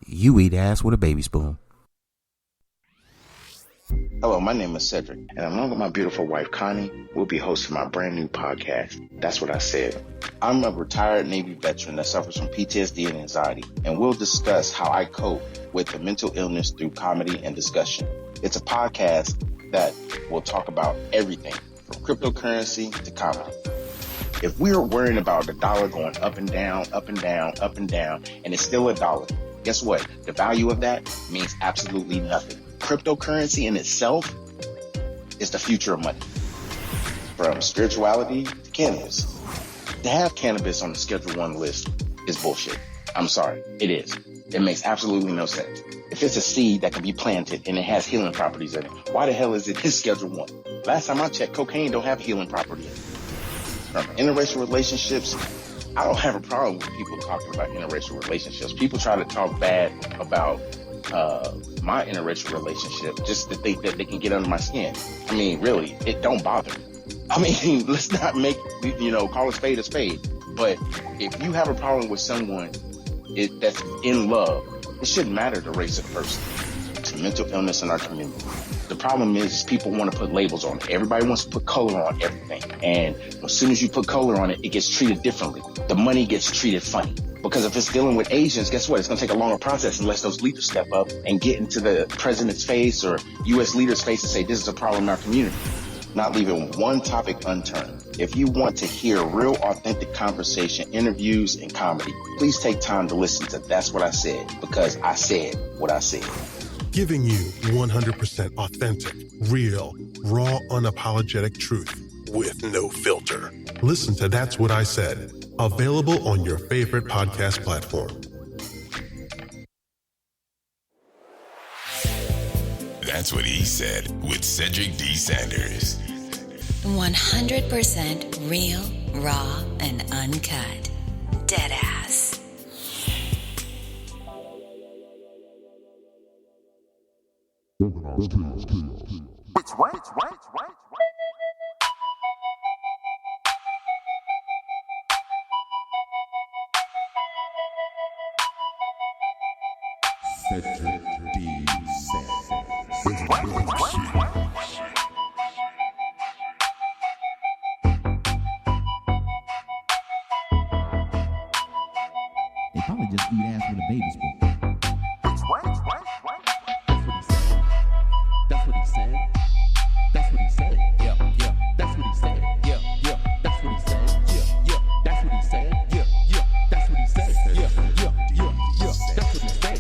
you eat ass with a baby spoon. Hello, my name is Cedric, and along with my beautiful wife, Connie, we'll be hosting my brand new podcast, That's What I Said. I'm a retired Navy veteran that suffers from PTSD and anxiety, and we'll discuss how I cope with the mental illness through comedy and discussion. It's a podcast that will talk about everything from cryptocurrency to comedy. If we're worrying about the dollar going up and down, up and down, up and down, and it's still a dollar, guess what? The value of that means absolutely nothing. Cryptocurrency in itself is the future of money. From spirituality to cannabis. To have cannabis on the Schedule 1 list is bullshit. I'm sorry, it is. It makes absolutely no sense. If it's a seed that can be planted and it has healing properties in it, why the hell is it in Schedule 1? Last time I checked, cocaine don't have healing property in it. From interracial relationships, I don't have a problem with people talking about interracial relationships. People try to talk bad about my interracial relationship just to think that they can get under my skin. I mean, really, it don't bother me. I mean, let's not make, call a spade a spade. But if you have a problem with someone that's in love, it shouldn't matter the race of the person. It's mental illness in our community. The problem is people want to put labels on it. Everybody wants to put color on everything. And as soon as you put color on it, it gets treated differently. The money gets treated funny. Because if it's dealing with Asians, guess what? It's going to take a longer process unless those leaders step up and get into the president's face or U.S. leaders' face and say, this is a problem in our community. Not leaving one topic unturned. If you want to hear real, authentic conversation, interviews, and comedy, please take time to listen to That's What I Said, because I said what I said. Giving you 100% authentic, real, raw, unapologetic truth with no filter. Listen to That's What I Said. Available on your favorite podcast platform. That's What He Said with Cedric D. Sanders. 100% real, raw, and uncut. Deadass. Which way? Cedric D. Sanders. They probably just eat ass with a baby spoon. Which way? That's what he said. That's what he said. Yeah. That's what he said. Yeah. That's what he said. Yeah. That's what he said. Yeah. That's what he said. Yeah. That's what he said.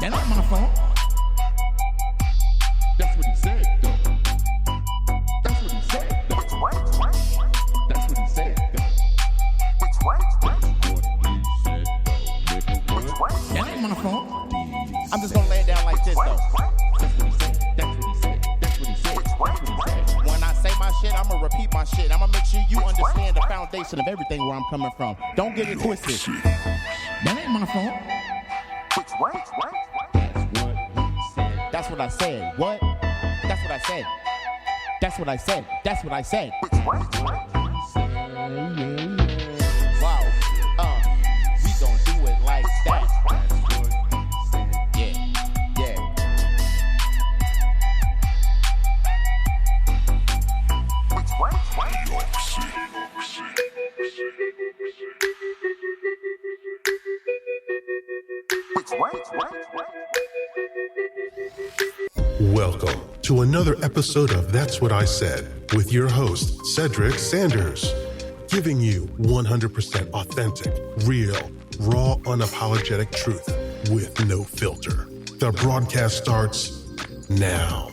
That ain't my fault. That's what he said. That's what he said. Which way? That's what he said. Which way? That ain't my fault. I'm just gonna lay it down like this though. That's what he said. That's what he said. That's what he said. That's what he said. When I say my shit, I'm gonna repeat my shit. I'm gonna make sure you understand the foundation of everything where I'm coming from. Don't get it twisted. That ain't my fault. Which way? That's what he said. That's what I said. What? That's what I said. That's what I said. That's what I said. Which way? Wow. We gon' do it like that. Yeah. Which way? Welcome to another episode of That's What I Said with your host, Cedric Sanders. Giving you 100% authentic, real, raw, unapologetic truth with no filter. The broadcast starts now.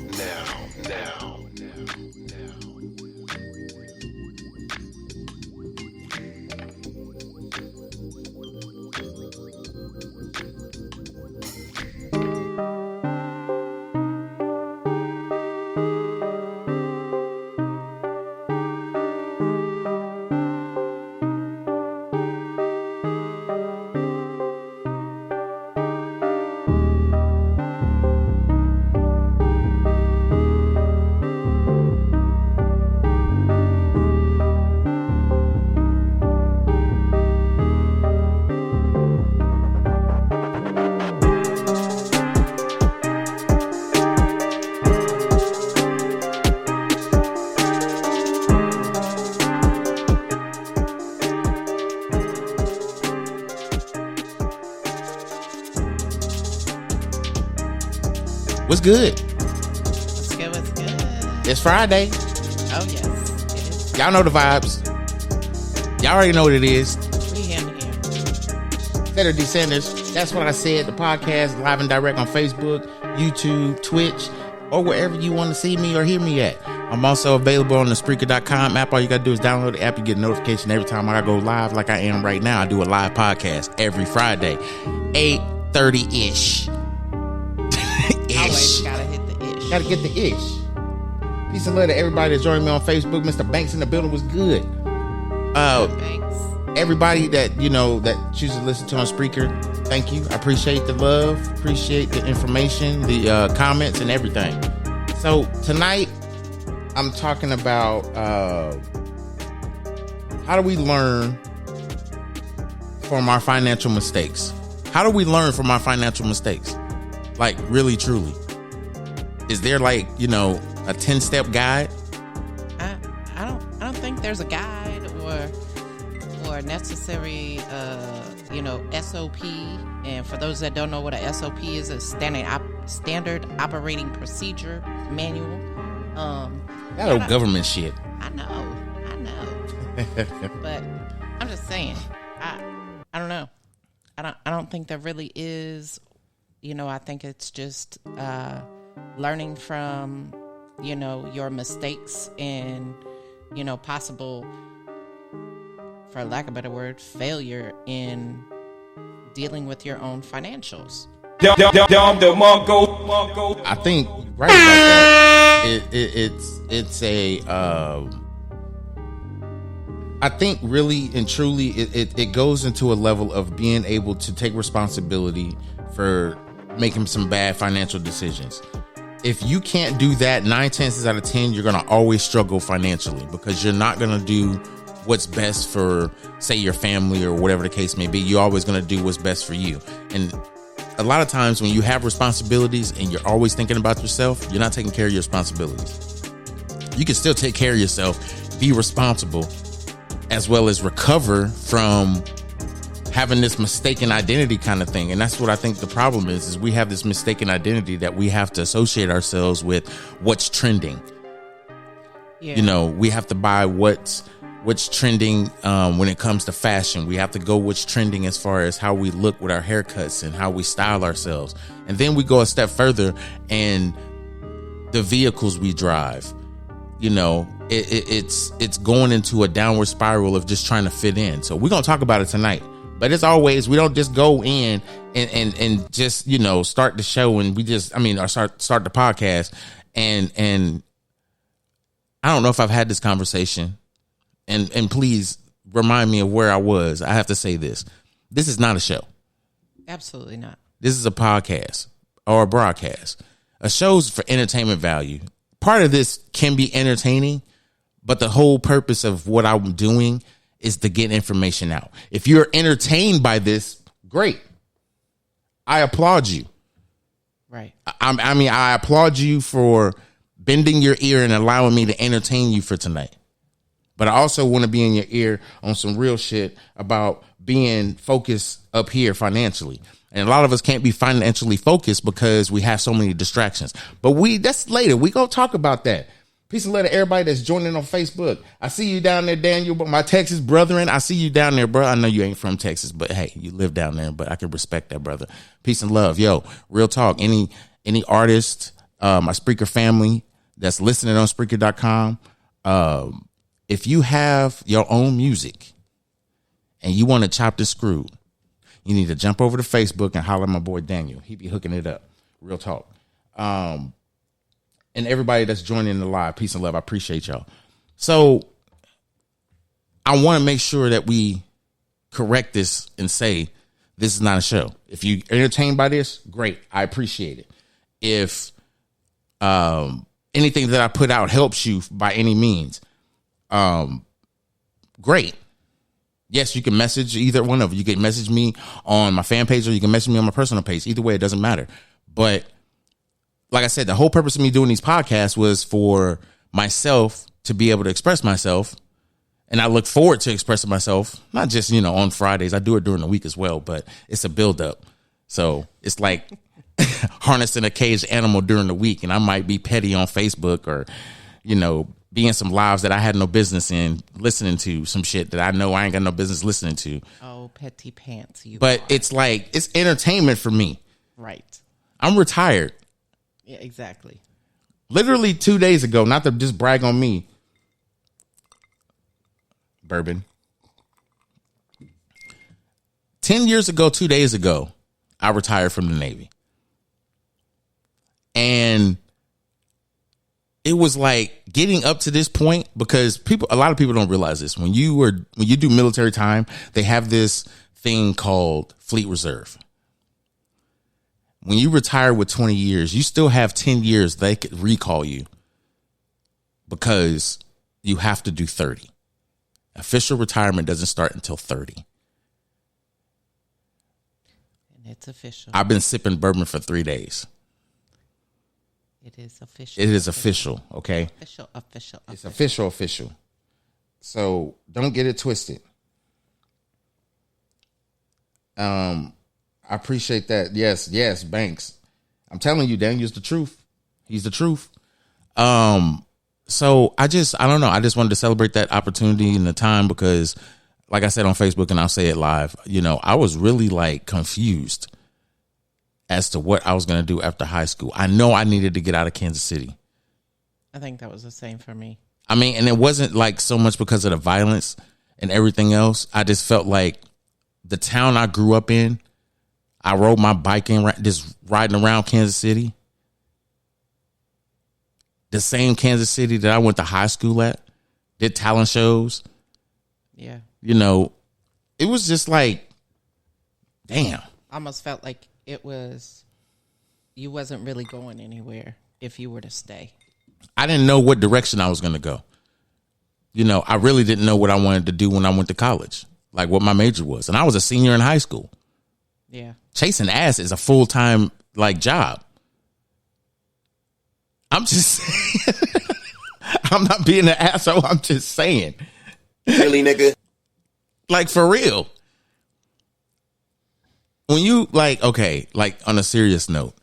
What's good? What's good? What's good? It's Friday. Oh yes, it is. Y'all know the vibes. Y'all already know what it is. We here. Cedric D. Sanders. That's what I said. The podcast live and direct on Facebook, YouTube, Twitch, or wherever you want to see me or hear me at. I'm also available on the Spreaker.com app. All you got to do is download the app. You get a notification every time I go live like I am right now. I do a live podcast every Friday, 8:30-ish. Always gotta hit the ish. Gotta get the ish. Peace and love to everybody that's joining me on Facebook. Mr. Banks in the building was good. Thanks. Everybody that, that chooses to listen to on Spreaker, thank you. I appreciate the love, appreciate the information, the comments and everything. So tonight, I'm talking about how do we learn from our financial mistakes? How do we learn from our financial mistakes? Like, really, truly. Is there a 10-step guide? I don't think there's a guide or necessary SOP. And for those that don't know what a SOP is, a standard operating procedure manual. That old government shit. I know. But I'm just saying, I don't know. I don't think there really is. I think it's just learning from, your mistakes and, possible, for lack of a better word, failure in dealing with your own financials. I think right about that. It's a. I think really and truly it goes into a level of being able to take responsibility for making some bad financial decisions. If you can't do that, 9 chances out of 10, you're going to always struggle financially because you're not going to do what's best for, say, your family or whatever the case may be. You're always going to do what's best for you. And a lot of times when you have responsibilities and you're always thinking about yourself, you're not taking care of your responsibilities. You can still take care of yourself, be responsible, as well as recover from having this mistaken identity kind of thing. And that's what I think the problem is we have this mistaken identity that we have to associate ourselves with what's trending. Yeah. We have to buy what's trending when it comes to fashion. We have to go what's trending as far as how we look with our haircuts and how we style ourselves. And then we go a step further and the vehicles we drive. It's going into a downward spiral of just trying to fit in. So we're going to talk about it tonight. But as always, we don't just go in and just, start the show and start the podcast. And I don't know if I've had this conversation and please remind me of where I was. I have to say this. This is not a show. Absolutely not. This is a podcast or a broadcast. A show's for entertainment value. Part of this can be entertaining, but the whole purpose of what I'm doing is to get information out. If you're entertained by this, great. I applaud you. Right. I applaud you for bending your ear and allowing me to entertain you for tonight. But I also want to be in your ear on some real shit about being focused up here financially. And a lot of us can't be financially focused because we have so many distractions. But that's later. We gonna talk about that. Peace and love to everybody that's joining on Facebook. I see you down there, Daniel, but my Texas brethren, I see you down there, bro. I know you ain't from Texas, but hey, you live down there, but I can respect that, brother. Peace and love. Yo, real talk. Any artist, my Spreaker family that's listening on Spreaker.com, if you have your own music and you want to chop the screw, you need to jump over to Facebook and holler at my boy Daniel. He be hooking it up. Real talk. And everybody that's joining the live, peace and love. I appreciate y'all. So I want to make sure that we correct this and say this is not a show. If you entertained by this, great. I appreciate it. If anything that I put out helps you by any means, great. Yes, you can message either one of you. You can message me on my fan page or you can message me on my personal page. Either way, it doesn't matter. But like I said, the whole purpose of me doing these podcasts was for myself to be able to express myself. And I look forward to expressing myself, not just, on Fridays. I do it during the week as well, but it's a buildup. So it's like, harnessing a caged animal during the week, and I might be petty on Facebook or, you know, be in some lives that I had no business in, listening to some shit that I know I ain't got no business listening to. Oh, petty pants. But it's like, it's entertainment for me. Right. I'm retired. Yeah, exactly. Literally 2 days ago, not to just brag on me, bourbon. 10 years ago, 2 days ago, I retired from the Navy. And it was like getting up to this point, because a lot of people don't realize this. When you do military time, they have this thing called Fleet Reserve. When you retire with 20 years, you still have 10 years they could recall you because you have to do 30. Official retirement doesn't start until 30. And it's official. I've been sipping bourbon for 3 days. It is official. It is official, okay? Official. It's official. So don't get it twisted. I appreciate that. Yes, Banks. I'm telling you, Daniel's the truth. He's the truth. So I don't know. I just wanted to celebrate that opportunity and the time because, like I said on Facebook, and I'll say it live, you know, I was really like confused as to what I was going to do after high school. I know I needed to get out of Kansas City. I think that was the same for me. I mean, and it wasn't like so much because of the violence and everything else. I just felt like the town I grew up in, I rode my bike in, just riding around Kansas City. The same Kansas City that I went to high school at, did talent shows. Yeah. You know, it was just like, damn. I almost felt like you wasn't really going anywhere if you were to stay. I didn't know what direction I was going to go. You know, I really didn't know what I wanted to do when I went to college, like what my major was. And I was a senior in high school. Yeah. Chasing ass is a full-time like job. I'm just saying. I'm not being an asshole. I'm just saying. Really, nigga? Like, for real. When you, like, okay, like, on a serious note,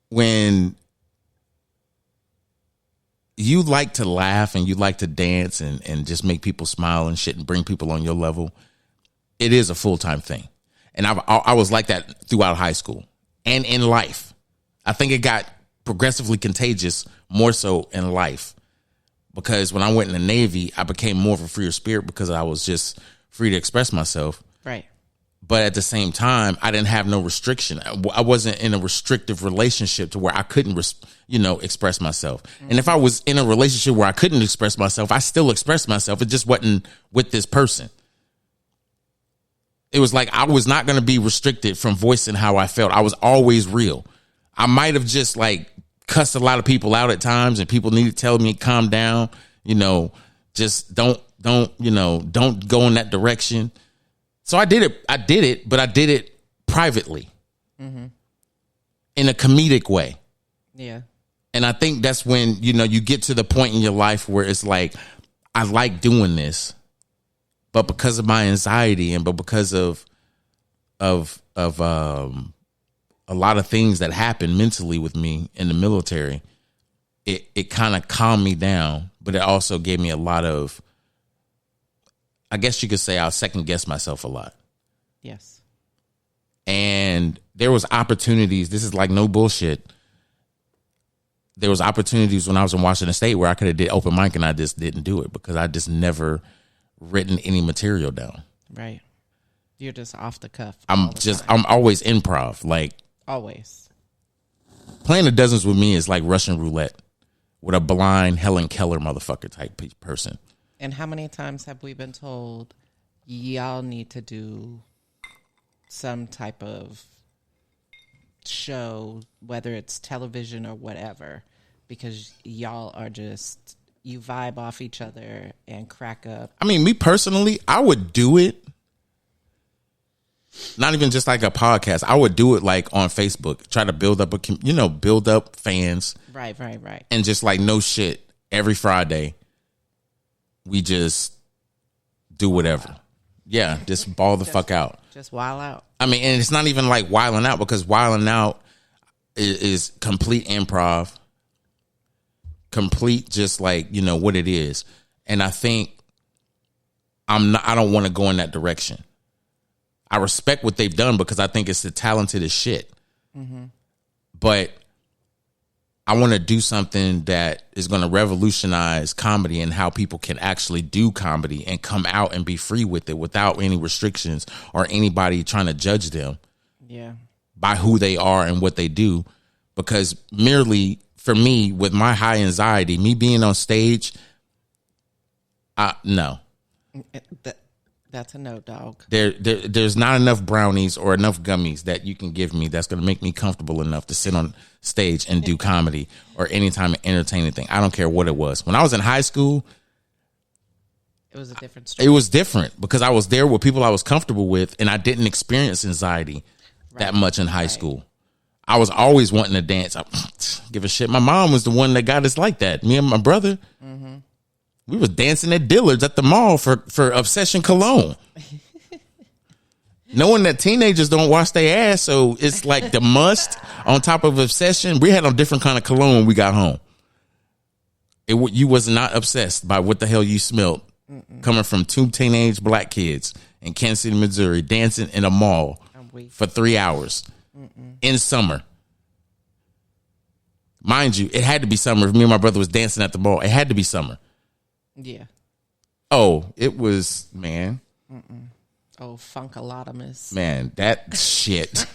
when you like to laugh and you like to dance and just make people smile and shit and bring people on your level, it is a full-time thing. And I was like that throughout high school and in life. I think it got progressively contagious more so in life, because when I went in the Navy, I became more of a freer spirit because I was just free to express myself. Right. But at the same time, I didn't have no restriction. I wasn't in a restrictive relationship to where I couldn't, express myself. Mm-hmm. And if I was in a relationship where I couldn't express myself, I still expressed myself. It just wasn't with this person. It was like I was not going to be restricted from voicing how I felt. I was always real. I might have just like cussed a lot of people out at times, and people need to tell me, calm down, just don't go in that direction. So I did it, but I did it privately, mm-hmm. in a comedic way. Yeah. And I think that's when, you get to the point in your life where it's like, I like doing this, but because of my anxiety and because of a lot of things that happened mentally with me in the military, it kind of calmed me down, but it also gave me a lot of, I guess you could say, I'll second guess myself a lot. Yes. And there was opportunities. This is like no bullshit. There was opportunities when I was in Washington State where I could have did open mic and I just didn't do it because I just never written any material down. Right. You're just off the cuff. I'm always improv. Like, always. Playing the dozens with me is like Russian roulette with a blind Helen Keller motherfucker type person. And how many times have we been told, y'all need to do some type of show, whether it's television or whatever, because y'all are just, you vibe off each other and crack up. I mean, me personally, I would do it. Not even just like a podcast. I would do it like on Facebook, try to build up build up fans. Right. And just like no shit, every Friday, we just do whatever. Yeah, just ball the fuck out. Just wild out. I mean, and it's not even like wilding out, because wilding out is complete improv, complete just like, you know, what it is. And I think I don't want to go in that direction. I respect what they've done because I think it's the talented as shit. Mm-hmm. But I want to do something that is going to revolutionize comedy and how people can actually do comedy and come out and be free with it without any restrictions or anybody trying to judge them by who they are and what they do. Because merely for me, with my high anxiety, me being on stage, no. That's a no, dog. There's not enough brownies or enough gummies that you can give me that's going to make me comfortable enough to sit on stage and do comedy or any time of entertaining thing. I don't care what it was. When I was in high school, it was a different story. It was different because I was there with people I was comfortable with, and I didn't experience anxiety that much in high school. I was always wanting to dance. I give a shit. My mom was the one that got us like that. Me and my brother. Mm-hmm. We was dancing at Dillard's at the mall for Obsession Cologne. Knowing that teenagers don't wash their ass, so it's like the must on top of Obsession. We had a different kind of cologne when we got home. You was not obsessed by what the hell you smelled coming from two teenage black kids in Kansas City, Missouri, dancing in a mall for 3 hours in summer. Mind you, it had to be summer. If me and my brother was dancing at the mall, it had to be summer. Yeah. Oh, it was, man. Oh, Funkalotomus. Man, that shit.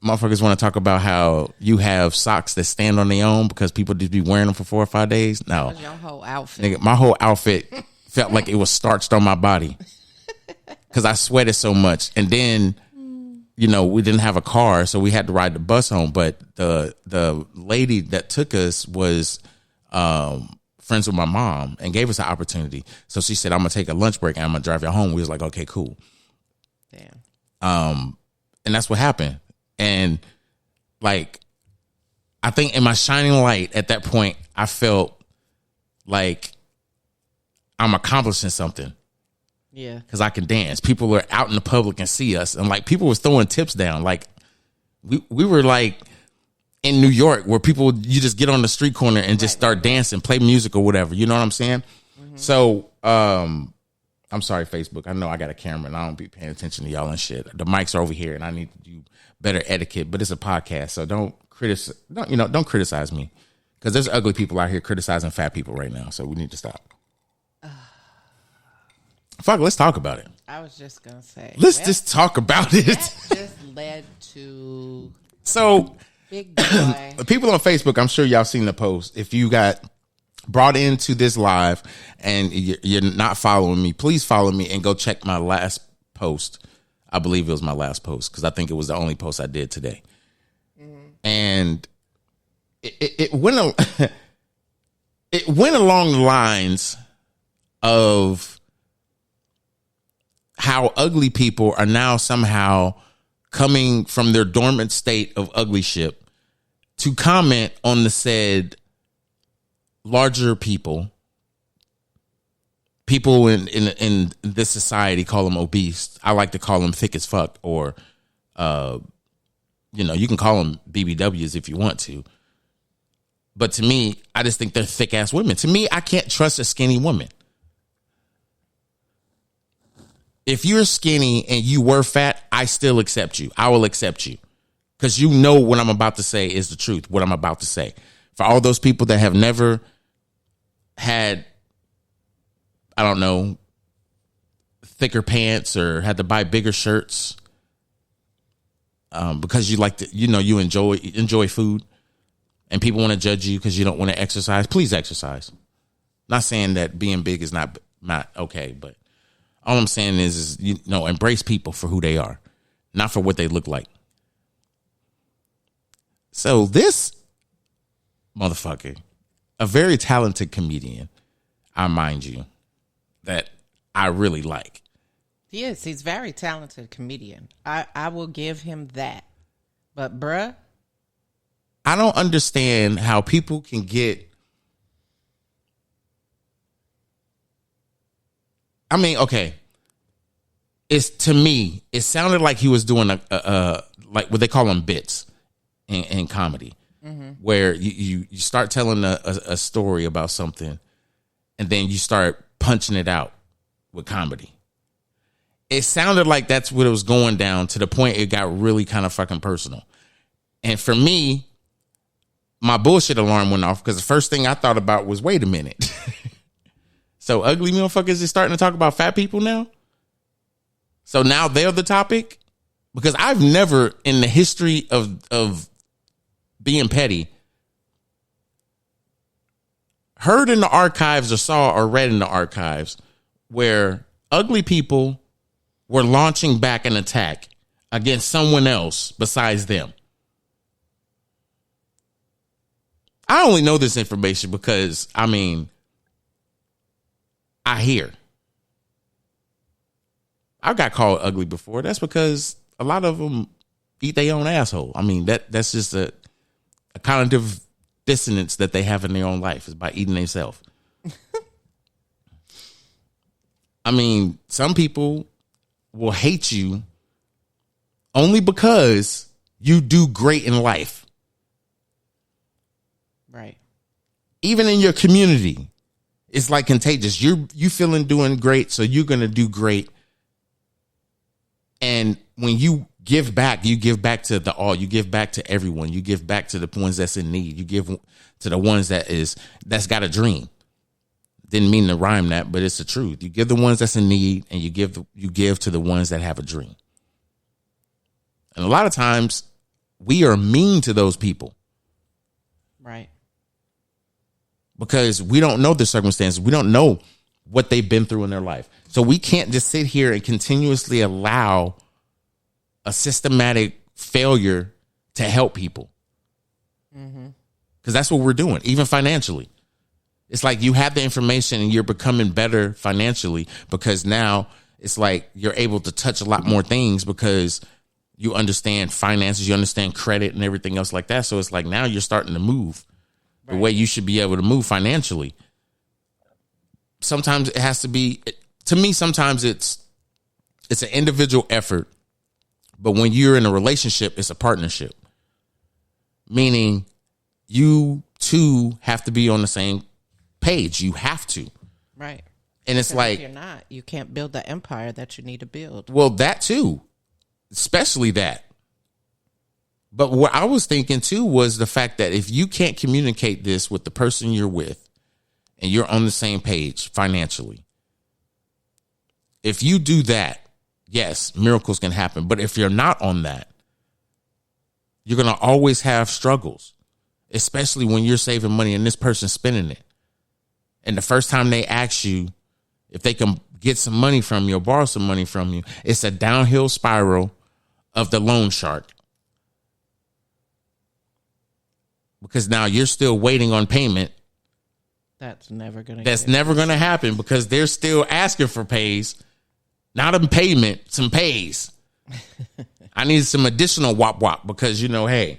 Motherfuckers want to talk about how you have socks that stand on their own because people just be wearing them for 4 or 5 days. No. That was your whole outfit. Nigga, my whole outfit felt like it was starched on my body because I sweated so much. And then, you know, we didn't have a car, so we had to ride the bus home. But the lady that took us was friends with my mom and gave us an opportunity. So she said, I'm gonna take a lunch break and I'm gonna drive you home. We was like, okay, cool. Damn. And that's what happened. And like, I think in my shining light at that point, I felt like I'm accomplishing something. Yeah. Because I can dance. People are out in the public and see us. And like, people was throwing tips down. Like, we were like in New York where people, you just get on the street corner and just start dancing, play music or whatever. You know what I'm saying? Mm-hmm. So, I'm sorry, Facebook. I know I got a camera and I don't be paying attention to y'all and shit. The mics are over here and I need to do better etiquette, but it's a podcast. So don't criticize me because there's ugly people out here criticizing fat people right now. So we need to stop. Fuck, let's talk about it. I was just going to say. Let's just talk about it. That just led to... So, big boy. People on Facebook, I'm sure y'all seen the post. If you got brought into this live and you're not following me, please follow me and go check my last post. I believe it was my last post because I think it was the only post I did today. Mm-hmm. And it went it went along the lines of how ugly people are now somehow coming from their dormant state of uglyship to comment on the said larger people in this society call them obese. I like to call them thick as fuck, or you can call them BBWs if you want to. But to me, I just think they're thick ass women. To me, I can't trust a skinny woman. If you're skinny and you were fat, I still accept you. I will accept you. Because you know what I'm about to say is the truth, what I'm about to say. For all those people that have never had, I don't know, thicker pants or had to buy bigger shirts because you like to, you enjoy food and people want to judge you because you don't want to exercise, please exercise. Not saying that being big is not okay, but all I'm saying is embrace people for who they are, not for what they look like. So this motherfucker, a very talented comedian, I mind you, that I really like. He is. He's a very talented comedian. I will give him that. But bruh, I don't understand how people can get. I mean, okay. It's, to me, it sounded like he was doing a like what they call them bits in comedy, where you start telling a story about something, and then you start punching it out with comedy. It sounded like that's what it was going down, to the point it got really kind of fucking personal. And for me, my bullshit alarm went off, because the first thing I thought about was, wait a minute. So ugly motherfuckers is starting to talk about fat people now? So now they're the topic? Because I've never, in the history of being petty, heard in the archives or saw or read in the archives where ugly people were launching back an attack against someone else besides them. I only know this information because, I mean, I hear. I got called ugly before. That's because a lot of them eat their own asshole. I mean, that's just a cognitive dissonance that they have in their own life, is by eating themselves. I mean, some people will hate you only because you do great in life. Right. Even in your community, it's like contagious. You feeling doing great, so you're going to do great. And when you give back to the all. You give back to everyone. You give back to the ones that's in need. You give to the ones that's got a dream. Didn't mean to rhyme that, but it's the truth. You give the ones that's in need, and you give to the ones that have a dream. And a lot of times we are mean to those people. Right. Because we don't know the circumstances. We don't know what they've been through in their life. So we can't just sit here and continuously allow a systematic failure to help people. Because that's what we're doing, even financially. It's like you have the information and you're becoming better financially, because now it's like you're able to touch a lot more things because you understand finances, you understand credit and everything else like that. So it's like now you're starting to move the way you should be able to move financially. Sometimes it has to be, to me, sometimes it's an individual effort. But when you're in a relationship, it's a partnership. Meaning you two have to be on the same page. You have to. Right. And it's like, if you're not, you can't build the empire that you need to build. Well, that too. Especially that. But what I was thinking too was the fact that if you can't communicate this with the person you're with and you're on the same page financially, if you do that, yes, miracles can happen. But if you're not on that, you're going to always have struggles, especially when you're saving money and this person's spending it. And the first time they ask you if they can get some money from you or borrow some money from you, it's a downhill spiral of the loan shark. Because now you're still waiting on payment. That's never going to happen because they're still asking for pays. Not a payment, some pays. I need some additional wop because, hey,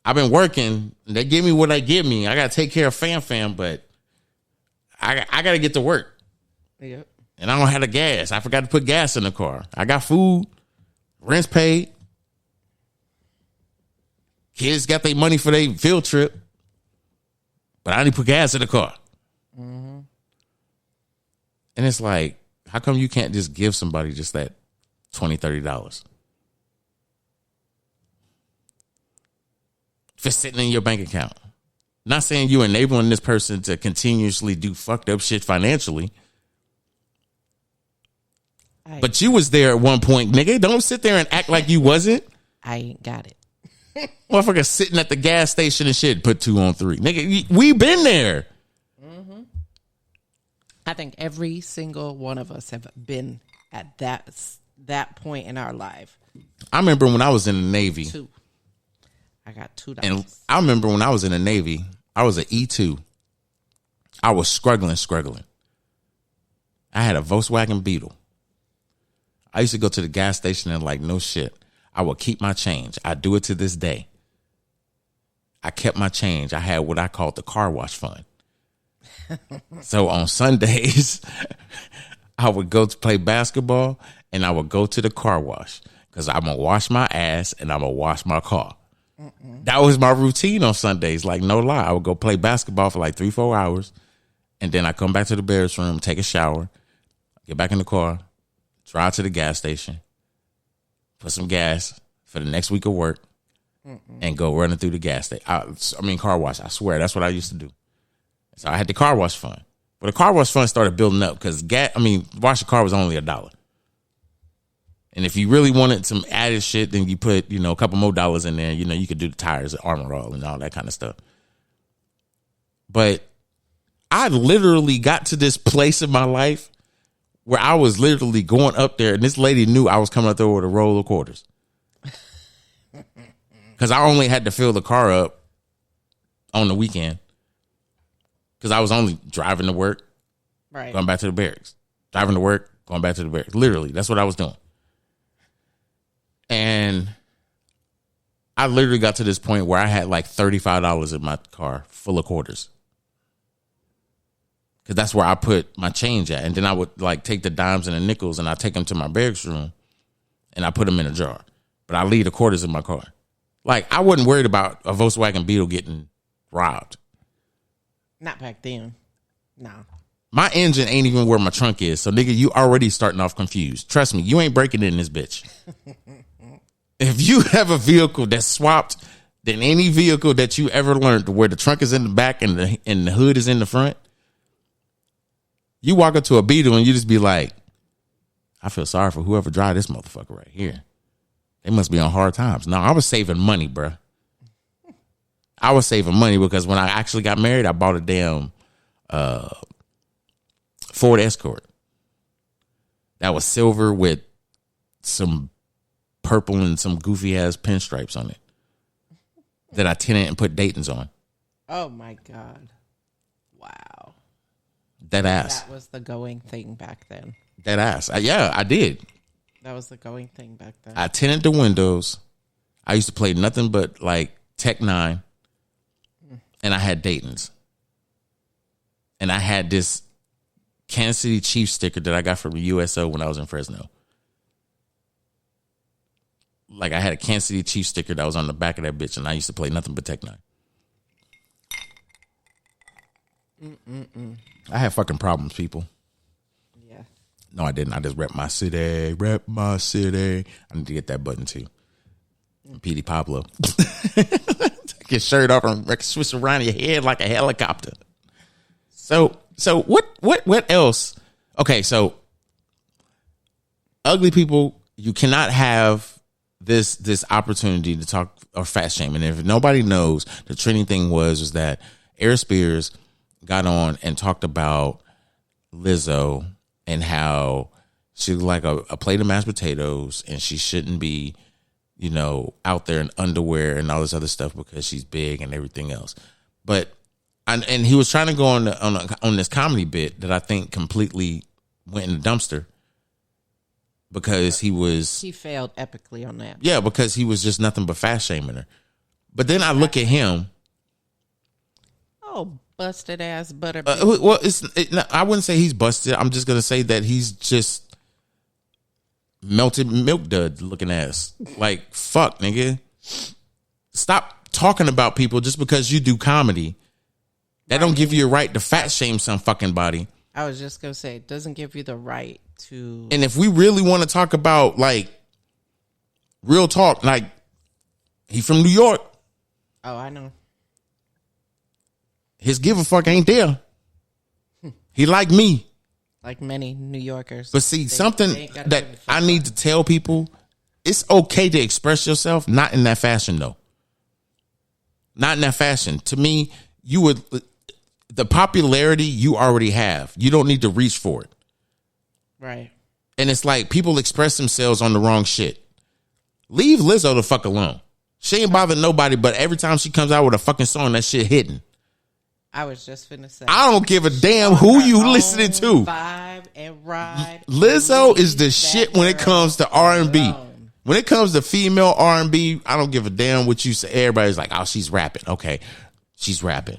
I've been working. They give me what they give me. I got to take care of fam, but I got to get to work. Yep. And I don't have the gas. I forgot to put gas in the car. I got food, rent's paid. Kids got their money for their field trip, but I need to put gas in the car. Mm-hmm. And it's like, how come you can't just give somebody just that $20, $30? If it's sitting in your bank account. Not saying you enabling this person to continuously do fucked up shit financially. But you was there at one point, nigga. Don't sit there and act like you wasn't. I ain't got it. Motherfucker sitting at the gas station and shit, put 2 on 3. Nigga, we been there. Mm-hmm. I think every single one of us have been at that point in our life. I remember when I was in the Navy. 2. I got $2. And I remember when I was in the Navy, I was an E2. I was struggling. I had a Volkswagen Beetle. I used to go to the gas station and like, no shit, I would keep my change. I do it to this day. I kept my change. I had what I called the car wash fund. So on Sundays, I would go to play basketball and I would go to the car wash because I'm going to wash my ass and I'm going to wash my car. That was my routine on Sundays. Like, no lie. I would go play basketball for like 3-4 hours. And then I come back to the bedroom, take a shower, get back in the car, drive to the gas station, put some gas for the next week of work, and go running through the gas station. I mean, car wash. I swear, that's what I used to do. So I had the car wash fund. But the car wash fund started building up because wash a car was only $1. And if you really wanted some added shit, then you put, a couple more dollars in there. You could do the tires, the Armor All, and all that kind of stuff. But I literally got to this place in my life where I was literally going up there, and this lady knew I was coming up there with a roll of quarters. Because I only had to fill the car up on the weekend. Because I was only driving to work, right, going back to the barracks. Driving to work, going back to the barracks. Literally, that's what I was doing. And I literally got to this point where I had like $35 in my car full of quarters. Because that's where I put my change at. And then I would like take the dimes and the nickels and I take them to my barracks room and I put them in a jar. But I leave the quarters in my car. Like, I wasn't worried about a Volkswagen Beetle getting robbed. Not back then. No. My engine ain't even where my trunk is. So, nigga, you already starting off confused. Trust me, you ain't breaking in this bitch. If you have a vehicle that's swapped than any vehicle that you ever learned, where the trunk is in the back and the hood is in the front, you walk up to a Beetle and you just be like, I feel sorry for whoever drive this motherfucker right here. They must be on hard times. No, I was saving money, bruh. I was saving money because when I actually got married, I bought a damn Ford Escort that was silver with some purple and some goofy ass pinstripes on it that I tinted and put Dayton's on. Oh my God. Wow. That ass. That was the going thing back then. That ass. Yeah, I did. That was the going thing back then. I tinted the windows. I used to play nothing but like Tech 9. And I had Dayton's. And I had this Kansas City Chiefs sticker that I got from the USO when I was in Fresno. Like, I had a Kansas City Chiefs sticker that was on the back of that bitch, and I used to play nothing but Tech 9. I had fucking problems, people. Yeah. No, I didn't. I just rep my city. Rep my city. I need to get that button, too. Petey Pablo. Take your shirt off and switch around your head like a helicopter. So what else? Okay, so ugly people, you cannot have this opportunity to talk or fat shaming. And if nobody knows, the trending thing was that Air Spears got on and talked about Lizzo and how she looked like a plate of mashed potatoes and she shouldn't be, out there in underwear and all this other stuff because she's big and everything else. But and he was trying to go on this comedy bit that I think completely went in the dumpster because he failed epically on that. Yeah, because he was just nothing but fat shaming her. But then I look at him. Oh, busted ass butter. Well, I wouldn't say he's busted. I'm just gonna say that he's just melted milk dud looking ass. Like, fuck, nigga. Stop talking about people just because you do comedy. That don't give you a right to fat shame some fucking body. I was just gonna say, it doesn't give you the right to. And if we really want to talk about like real talk, like he from New York. Oh, I know. His give a fuck ain't there. He like me. Like many New Yorkers. But see, something that I need to tell people, it's okay to express yourself, not in that fashion though. Not in that fashion. To me, the popularity you already have. You don't need to reach for it. Right. And it's like people express themselves on the wrong shit. Leave Lizzo the fuck alone. She ain't bothered nobody, but every time she comes out with a fucking song, that shit hitting. I was just finna say. I don't give a damn who you listening to. Vibe and ride. Lizzo is the shit when it comes to R&B. When it comes to female R&B, I don't give a damn what you say. Everybody's like, oh, she's rapping. Okay, she's rapping.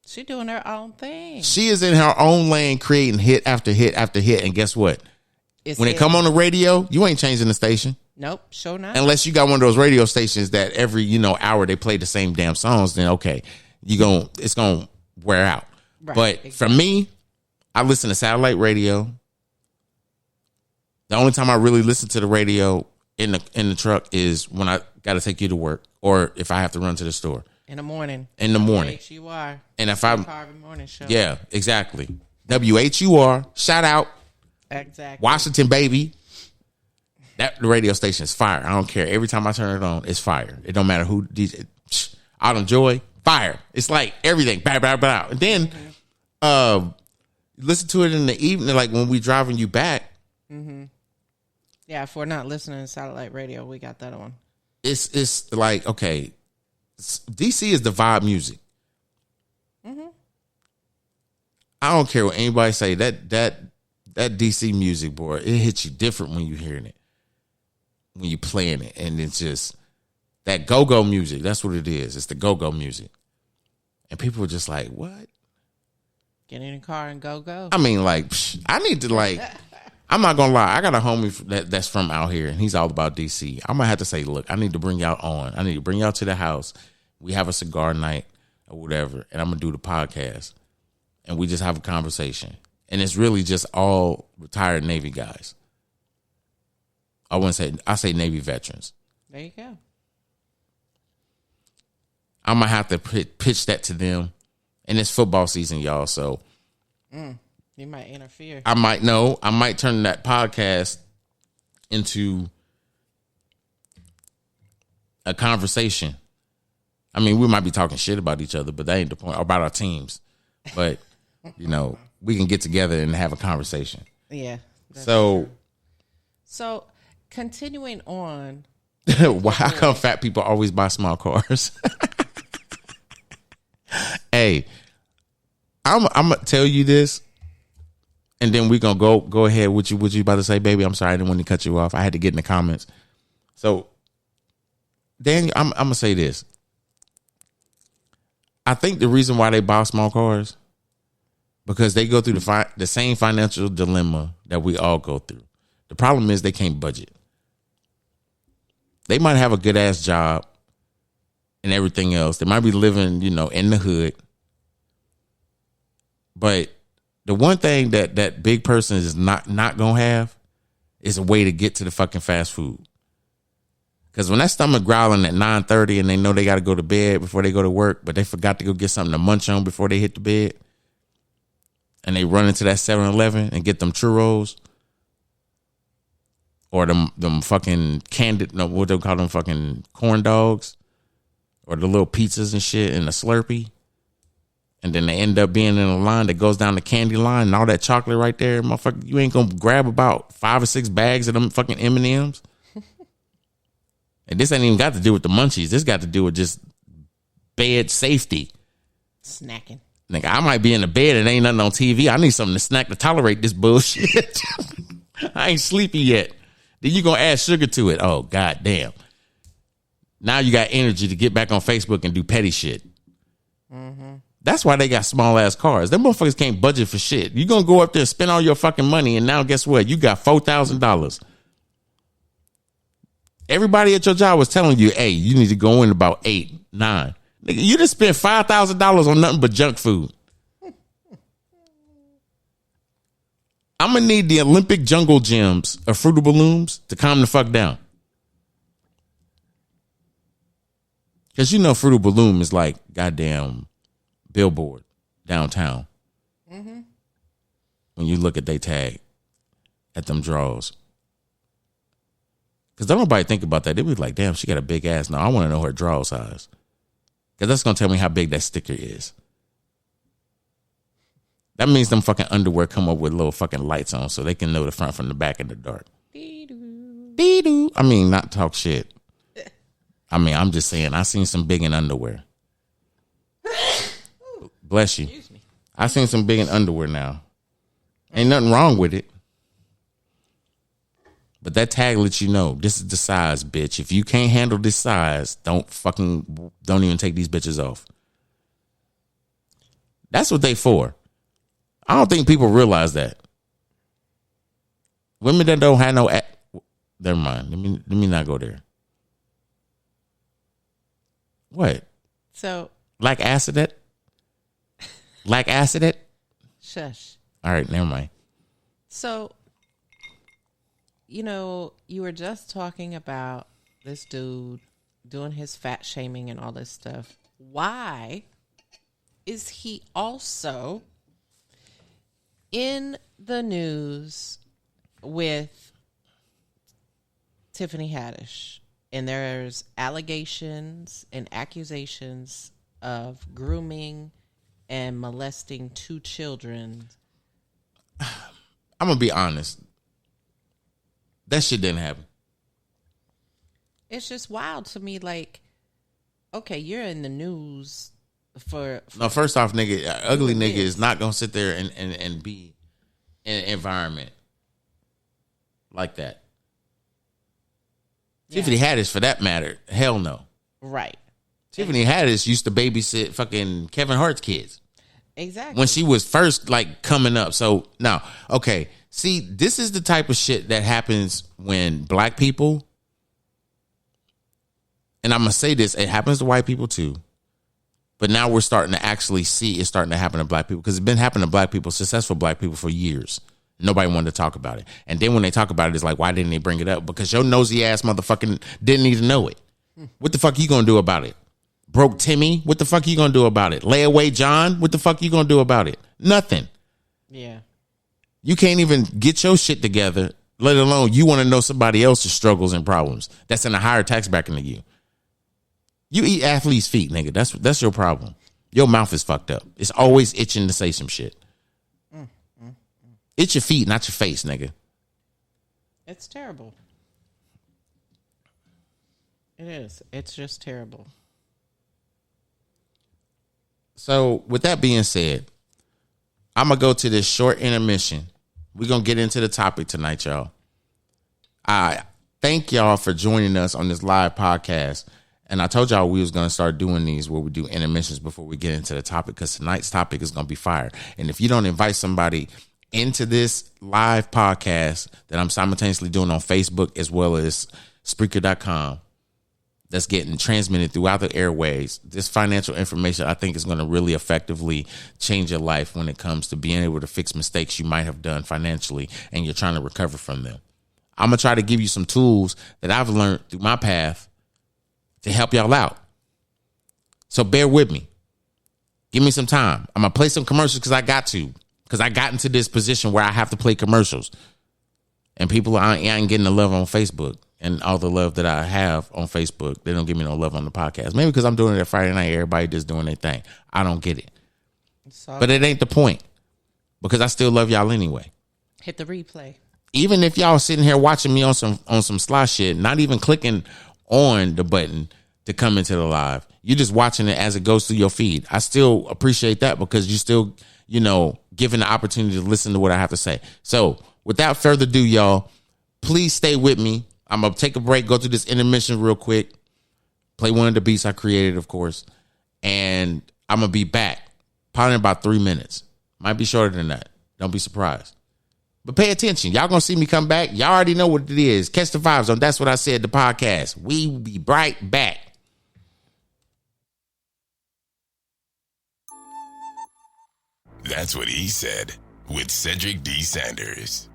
She doing her own thing. She is in her own lane, creating hit after hit after hit. And guess what? When it come on the radio, you ain't changing the station. Nope, sure not. Unless you got one of those radio stations that every hour they play the same damn songs, then okay, it's gonna wear out. Right, but exactly. For me, I listen to satellite radio. The only time I really listen to the radio in the truck is when I got to take you to work, or if I have to run to the store in the morning. WHUR. And if I'm Harvey Morning Show. Yeah, exactly. WHUR. Shout out. Exactly. Washington, baby. The radio station is fire. I don't care. Every time I turn it on, it's fire. It don't matter who DJ. Autumn Joy, fire. It's like everything. Bow, bow, bow. And then listen to it in the evening, like when we driving you back. Mm-hmm. Yeah, if we're not listening to satellite radio, we got that on. It's like, okay, DC is the vibe music. Mm-hmm. I don't care what anybody say. That DC music, boy, it hits you different when you hearing it, when you playing it, and it's just that go-go music. That's what it is. It's the go-go music, and people are just like, "What?" Get in the car and go. I mean, like, I need to like. I'm not gonna lie. I got a homie that's from out here, and he's all about DC. I'm gonna have to say, look, I need to bring y'all on. I need to bring y'all to the house. We have a cigar night or whatever, and I'm gonna do the podcast, and we just have a conversation. And it's really just all retired Navy guys. I say Navy veterans. There you go. I'm gonna have to pitch that to them, and it's football season, y'all. So. You might interfere. I might turn that podcast into a conversation. I mean, we might be talking shit about each other, but that ain't the point. About our teams. But, we can get together and have a conversation. Yeah. So continuing on. Why how come fat people always buy small cars? Hey, I'm going to tell you this. And then we're gonna go ahead. What you about to say, baby? I'm sorry, I didn't want to cut you off. I had to get in the comments. So, Daniel, I'm gonna say this. I think the reason why they buy small cars because they go through the same financial dilemma that we all go through. The problem is they can't budget. They might have a good ass job and everything else. They might be living, in the hood, but the one thing that big person is not gonna have is a way to get to the fucking fast food. Because when that stomach growling at 9:30 and they know they got to go to bed before they go to work, but they forgot to go get something to munch on before they hit the bed, and they run into that 7-Eleven and get them churros or them fucking what they call them fucking corn dogs or the little pizzas and shit and a Slurpee. And then they end up being in a line that goes down the candy line and all that chocolate right there. Motherfucker, you ain't going to grab about 5 or 6 bags of them fucking M&Ms. And this ain't even got to do with the munchies. This got to do with just bed safety. Snacking. Nigga, I might be in the bed and ain't nothing on TV. I need something to snack to tolerate this bullshit. I ain't sleepy yet. Then you going to add sugar to it. Oh, goddamn. Now you got energy to get back on Facebook and do petty shit. Mm-hmm. That's why they got small ass cars. Them motherfuckers can't budget for shit. You gonna go up there and spend all your fucking money, and now guess what? You got $4,000. Everybody at your job was telling you, "Hey, you need to go in about 8, 9." Nigga, you just spent $5,000 on nothing but junk food. I'm gonna need the Olympic jungle gyms of Fruit of Balloons to calm the fuck down. Because Fruit of Balloon is like goddamn billboard downtown. Mm-hmm. When you look at they tag at them draws. Because don't nobody think about that. They be like, damn, she got a big ass. No, I want to know her draw size. Because that's going to tell me how big that sticker is. That means them fucking underwear come up with little fucking lights on so they can know the front from the back in the dark. Dee-doo. I mean, not talk shit. I mean, I'm just saying, I seen some big in underwear. Bless you. I seen some big in underwear now. Ain't nothing wrong with it. But that tag lets you know this is the size, bitch. If you can't handle this size, don't even take these bitches off. That's what they for. I don't think people realize that. Women that don't have no... Never mind. Let me not go there. What? So... Like acid it? Like acid it? Shush. All right, never mind. So, you know, you were just talking about this dude doing his fat shaming and all this stuff. Why is he also in the news with Tiffany Haddish? And there's allegations and accusations of grooming and molesting 2 children. I'm going to be honest. That shit didn't happen. It's just wild to me. Like, okay, you're in the news for no, first off, nigga, ugly nigga is not going to sit there and be in an environment like that. Yeah. Tiffany Haddish, for that matter, hell no. Right. Tiffany Haddish used to babysit fucking Kevin Hart's kids. Exactly. When she was first like coming up. So now, okay, see, this is the type of shit that happens when black people, and I'm going to say this, it happens to white people too, but now we're starting to actually see it's starting to happen to black people because it's been happening to black people, successful black people for years. Nobody wanted to talk about it. And then when they talk about it, it's like, why didn't they bring it up? Because your nosy ass motherfucking didn't even know it. What the fuck you gonna do about it? Broke Timmy, what the fuck you gonna do about it? Layaway John, what the fuck you gonna do about it? Nothing. Yeah. You can't even get your shit together, let alone you want to know somebody else's struggles and problems that's in a higher tax bracket than you. You eat athlete's feet, nigga. That's your problem. Your mouth is fucked up. It's always itching to say some shit. It's your feet, not your face, nigga. It's terrible. It is. It's just terrible. So, with that being said, I'm going to go to this short intermission. We're going to get into the topic tonight, y'all. I thank y'all for joining us on this live podcast. And I told y'all we was going to start doing these where we do intermissions before we get into the topic because tonight's topic is going to be fire. And if you don't invite somebody into this live podcast that I'm simultaneously doing on Facebook as well as Spreaker.com that's getting transmitted throughout the airways, this financial information I think is going to really effectively change your life when it comes to being able to fix mistakes you might have done financially and you're trying to recover from them. I'm going to try to give you some tools that I've learned through my path to help y'all out. So bear with me. Give me some time. I'm going to play some commercials because I got into this position where I have to play commercials. And people ain't getting the love on Facebook. And all the love that I have on Facebook, they don't give me no love on the podcast. Maybe because I'm doing it at Friday night, everybody just doing their thing. I don't get it. But it ain't the point. Because I still love y'all anyway. Hit the replay. Even if y'all sitting here watching me on some sly shit, not even clicking on the button to come into the live. You're just watching it as it goes through your feed. I still appreciate that because you still, given the opportunity to listen to what I have to say. So without further ado, y'all, please stay with me. I'm going to take a break, go through this intermission real quick, play one of the beats I created, of course, and I'm going to be back probably in about 3 minutes. Might be shorter than that. Don't be surprised. But pay attention. Y'all going to see me come back. Y'all already know what it is. Catch the vibes on That's What I Said, the podcast. We will be right back. That's What He Said with Cedric D. Sanders.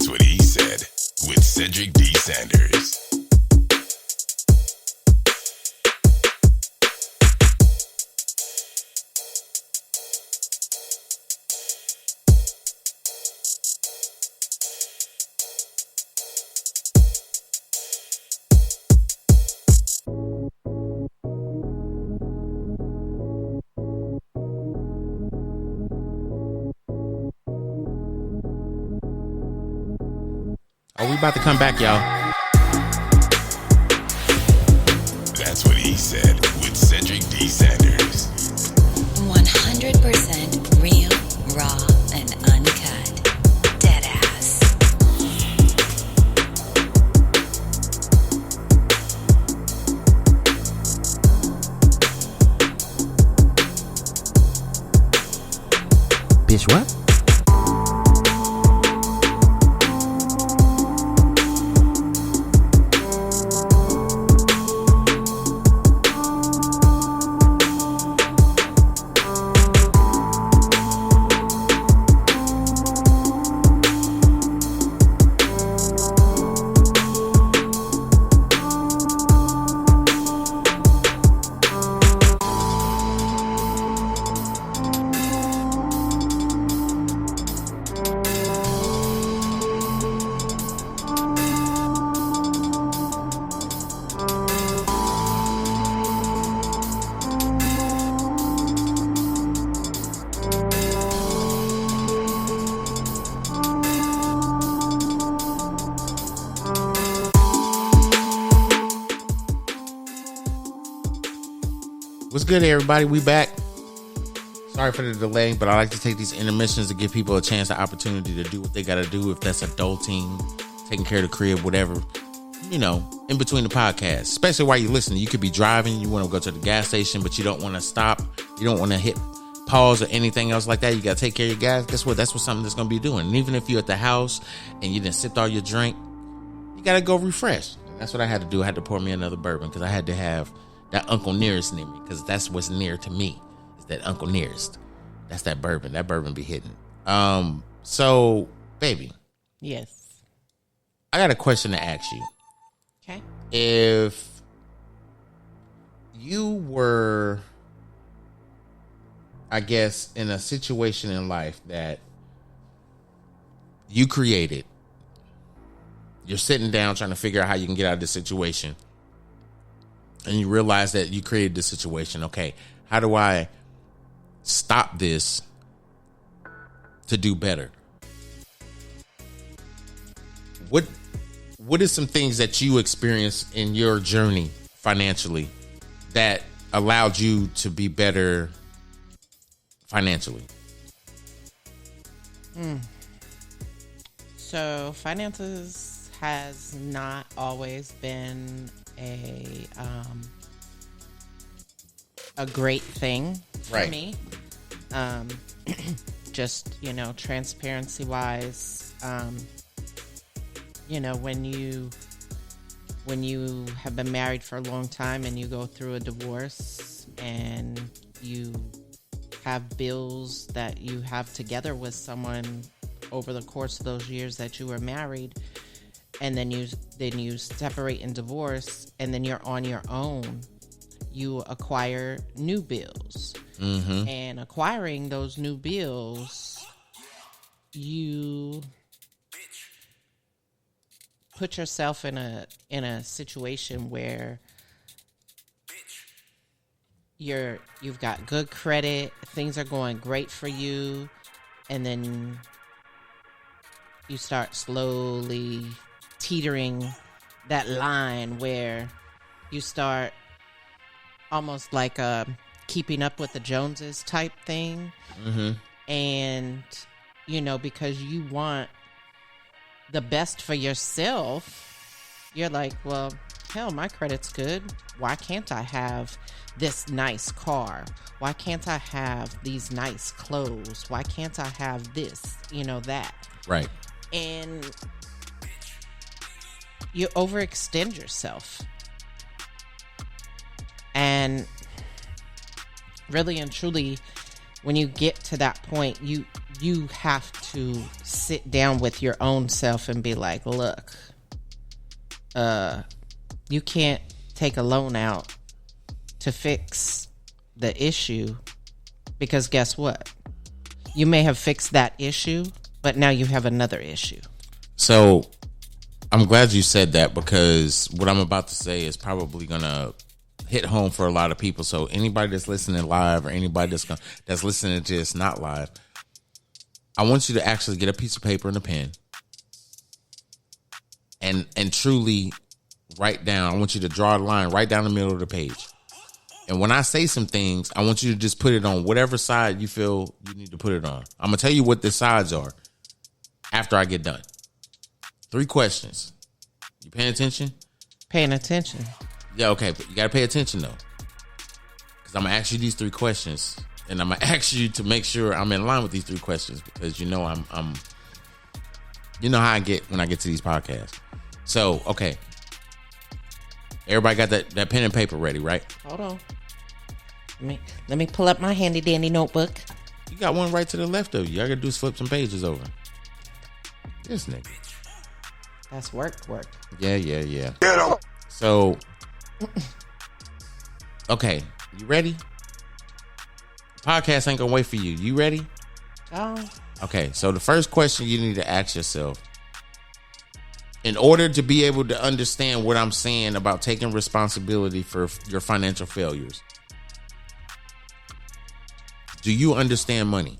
That's What He Said with Cedric D. Sanders. Oh, we about to come back, y'all. That's What He Said with Cedric D. Sanders. 100% real, raw, and uncut. Deadass. Bitch, what? What's good, everybody? We back. Sorry for the delay, but I like to take these intermissions to give people a chance, the opportunity to do what they got to do. If that's adulting, taking care of the crib, whatever, you know, in between the podcasts, especially while you're listening. You could be driving, you want to go to the gas station, but you don't want to stop. You don't want to hit pause or anything else like that. You got to take care of your gas. Guess what? That's what something that's going to be doing. And even if you're at the house and you didn't sipped all your drink, you got to go refresh. And that's what I had to do. I had to pour me another bourbon because I had to have that Uncle Nearest near me, because that's what's near to me, is that Uncle Nearest. That's that bourbon. That bourbon be hitting. So, baby. Yes. I got a question to ask you. Okay. If you were, I guess, in a situation in life that you created, you're sitting down trying to figure out how you can get out of this situation, and you realize that you created this situation. Okay, how do I stop this to do better? What is some things that you experienced in your journey financially that allowed you to be better financially? So finances has not always been a great thing for me. Just, you know, transparency wise, you know, when you have been married for a long time and you go through a divorce and you have bills that you have together with someone over the course of those years that you were married, and then you separate and divorce, and then you're on your own, you acquire new bills. Mm-hmm. And acquiring those new bills, you put yourself in a situation where you've got good credit, things are going great for you, and then you start slowly teetering that line where you start almost like a keeping up with the Joneses type thing. Mm-hmm. And, you know, because you want the best for yourself, you're like, well, hell, my credit's good. Why can't I have this nice car? Why can't I have these nice clothes? Why can't I have this, you know, that? Right. And you overextend yourself. And really and truly, when you get to that point, you you have to sit down with your own self and be like, look, you can't take a loan out to fix the issue, because guess what? You may have fixed that issue, but now you have another issue. So I'm glad you said that, because what I'm about to say is probably going to hit home for a lot of people. So anybody that's listening live, or anybody that's listening to this not live, I want you to actually get a piece of paper and a pen and truly write down. I want you to draw a line right down the middle of the page. And when I say some things, I want you to just put it on whatever side you feel you need to put it on. I'm going to tell you what the sides are after I get done. 3 questions. You paying attention? Paying attention. Yeah, okay. But you got to pay attention, though. Because I'm going to ask you these 3 questions. And I'm going to ask you to make sure I'm in line with these 3 questions. Because you know I'm you know how I get when I get to these podcasts. So, okay. Everybody got that pen and paper ready, right? Hold on. Let me pull up my handy dandy notebook. You got one right to the left of you. All I got to do is flip some pages over. This nigga. That's work. Yeah. So, okay. You ready? Podcast ain't gonna wait for you. You ready? Oh. Okay, so the first question you need to ask yourself, in order to be able to understand what I'm saying about taking responsibility for your financial failures, do you understand money?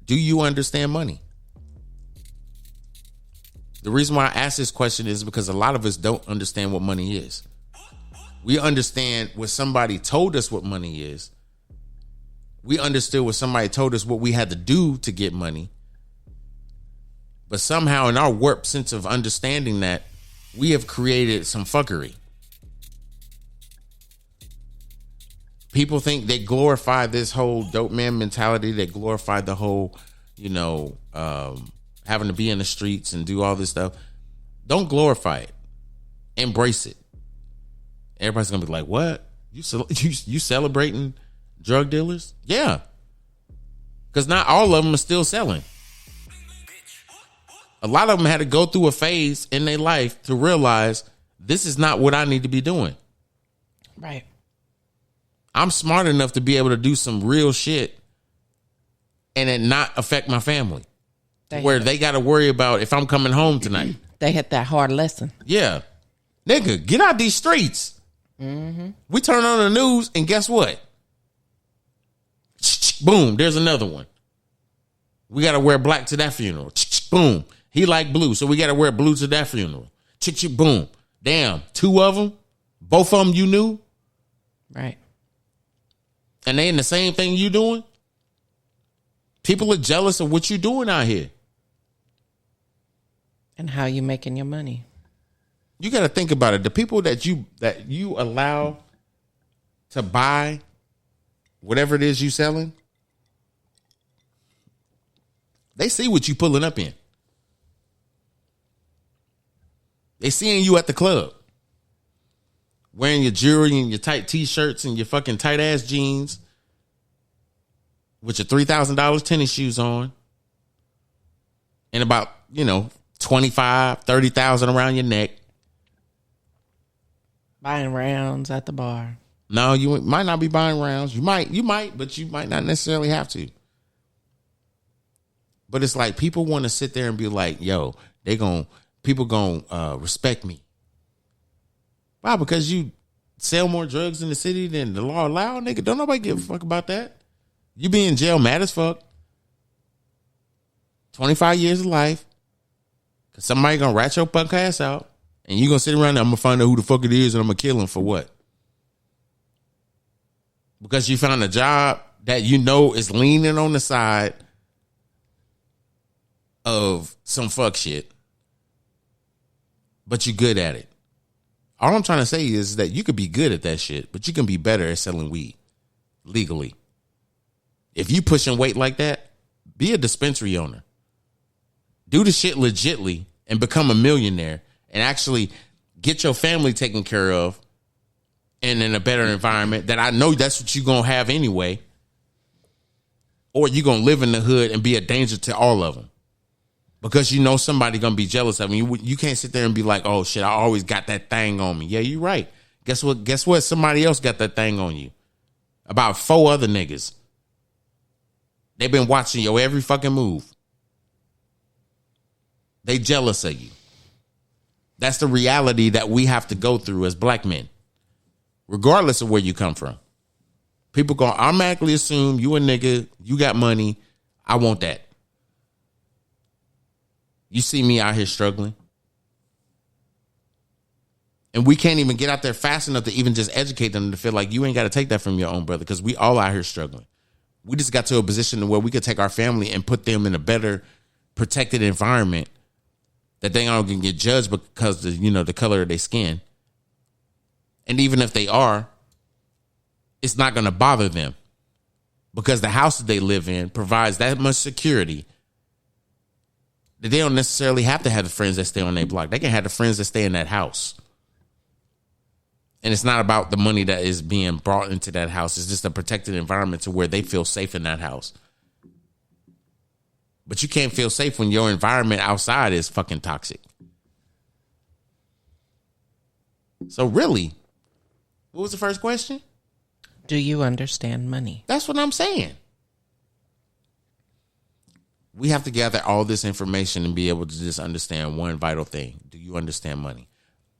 Do you understand money? The reason why I ask this question is because a lot of us don't understand what money is. We understand what somebody told us what money is. We understood what somebody told us what we had to do to get money. But somehow in our warped sense of understanding that, we have created some fuckery. People think they glorify this whole dope man mentality. They glorify the whole, having to be in the streets and do all this stuff. Don't glorify it. Embrace it. Everybody's going to be like, what? You celebrating drug dealers? Yeah. Because not all of them are still selling. A lot of them had to go through a phase in their life to realize this is not what I need to be doing. Right. I'm smart enough to be able to do some real shit and it not affect my family. Where they got to worry about if I'm coming home tonight. They had that hard lesson. Yeah. Nigga, get out these streets. Mm-hmm. We turn on the news and guess what? Boom, there's another one. We got to wear black to that funeral. Boom. He like blue, so we got to wear blue to that funeral. Boom. Damn, 2 of them. Both of them you knew. Right. And they in the same thing you doing. People are jealous of what you doing out here. And how you making your money. You got to think about it. The people that you allow to buy whatever it is you selling, they see what you pulling up in. They seeing you at the club. Wearing your jewelry and your tight t-shirts and your fucking tight ass jeans. With your $3,000 tennis shoes on. And about, $25,000, $30,000 around your neck. Buying rounds at the bar. No, you might not be buying rounds. You might, but you might not necessarily have to. But it's like people want to sit there and be like, yo, people gonna respect me. Why? Because you sell more drugs in the city than the law allow, nigga. Don't nobody give a fuck about that. You be in jail mad as fuck. 25 years of life. Cause somebody gonna rat your punk ass out. And you gonna sit around there, I'm gonna find out who the fuck it is and I'm gonna kill him for what? Because you found a job that is leaning on the side of some fuck shit. But you good at it. All I'm trying to say is that you could be good at that shit, but you can be better at selling weed legally. If you pushing weight like that, be a dispensary owner. Do the shit legitly and become a millionaire and actually get your family taken care of and in a better environment that I know that's what you're going to have anyway. or you going to live in the hood and be a danger to all of them because you know somebody going to be jealous of you. You can't sit there and be like, oh, shit, I always got that thing on me. Yeah, you're right. Guess what? Somebody else got that thing on you. About 4 other niggas. They've been watching your every fucking move. They jealous of you. That's the reality that we have to go through as black men, regardless of where you come from. People gonna automatically assume you a nigga, you got money, I want that. You see me out here struggling. And we can't even get out there fast enough to even just educate them to feel like you ain't got to take that from your own brother, because we all out here struggling. We just got to a position where we could take our family and put them in a better protected environment that they aren't gonna get judged because of, the color of their skin. And even if they are, it's not going to bother them because the house that they live in provides that much security that they don't necessarily have to have the friends that stay on their block. They can have the friends that stay in that house. And it's not about the money that is being brought into that house. It's just a protected environment to where they feel safe in that house. But you can't feel safe when your environment outside is fucking toxic. So really, what was the first question? Do you understand money? That's what I'm saying. We have to gather all this information and be able to just understand one vital thing. Do you understand money?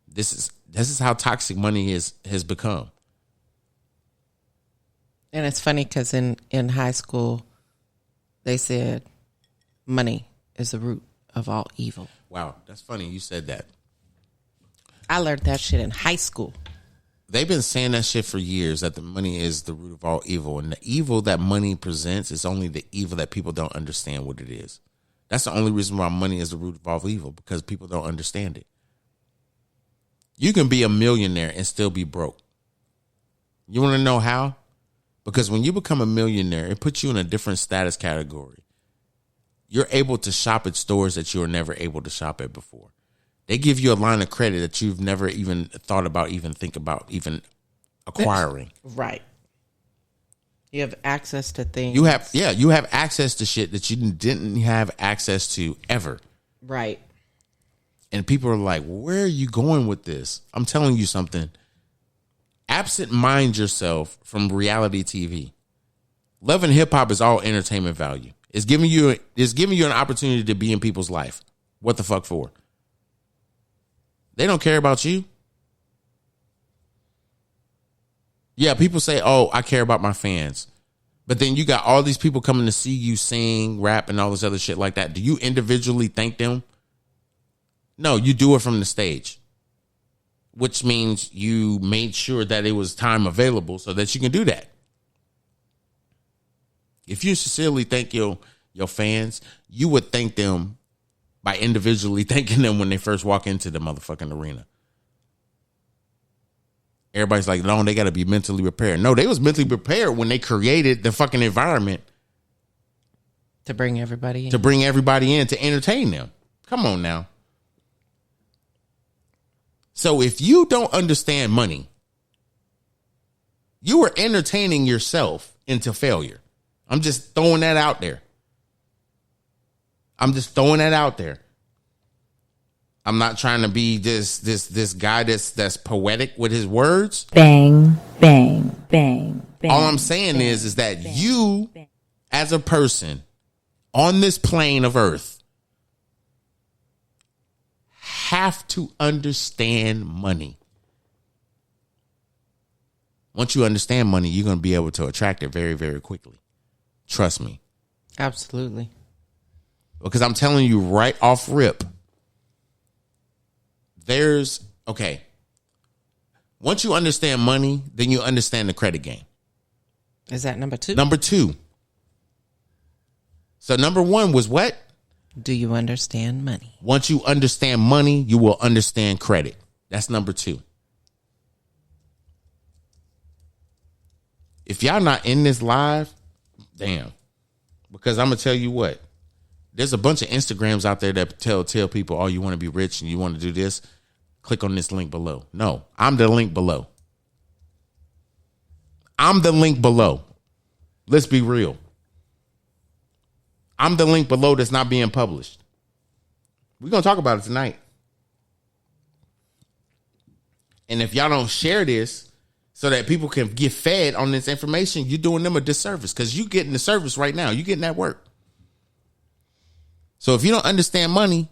This is how toxic money has become. And it's funny because in high school, they said money is the root of all evil. Wow, that's funny you said that. I learned that shit in high school. They've been saying that shit for years, that the money is the root of all evil. And the evil that money presents is only the evil that people don't understand what it is. That's the only reason why money is the root of all evil, because people don't understand it. You can be a millionaire and still be broke. You want to know how? Because when you become a millionaire, it puts you in a different status category. You're able to shop at stores that you were never able to shop at before. They give you a line of credit that you've never even thought about, even think about, even acquiring. Right. You have access to things. You have access to shit that you didn't have access to ever. Right. And people are like, where are you going with this? I'm telling you something. Absent mind yourself from reality TV. Love and hip hop is all entertainment value. It's giving you an opportunity to be in people's life. What the fuck for? They don't care about you. Yeah, people say, oh, I care about my fans. But then you got all these people coming to see you sing, rap, and all this other shit like that. Do you individually thank them? No, you do it from the stage. Which means you made sure that it was time available so that you can do that. If you sincerely thank your fans, you would thank them by individually thanking them when they first walk into the motherfucking arena. Everybody's like, no, they got to be mentally prepared. No, they was mentally prepared when they created the fucking environment. To bring everybody in. To entertain them. Come on now. So if you don't understand money, you are entertaining yourself into failure. I'm just throwing that out there. I'm not trying to be this guy that's poetic with his words. Bang, bang, bang, bang. All I'm saying is that you, as a person on this plane of earth, have to understand money. Once you understand money, you're going to be able to attract it very, very quickly. Trust me. Absolutely. Because I'm telling you right off rip, once you understand money, then you understand the credit game. Is that number 2? Number 2. So number 1 was what? Do you understand money? Once you understand money, you will understand credit. That's number 2. If y'all not in this live, damn. Because I'm going to tell you what. There's a bunch of Instagrams out there that tell people, oh, you want to be rich and you want to do this? Click on this link below. No, I'm the link below. Let's be real. I'm the link below that's not being published. We're going to talk about it tonight. And if y'all don't share this so that people can get fed on this information, you're doing them a disservice because you're getting the service right now. You're getting that work. So if you don't understand money,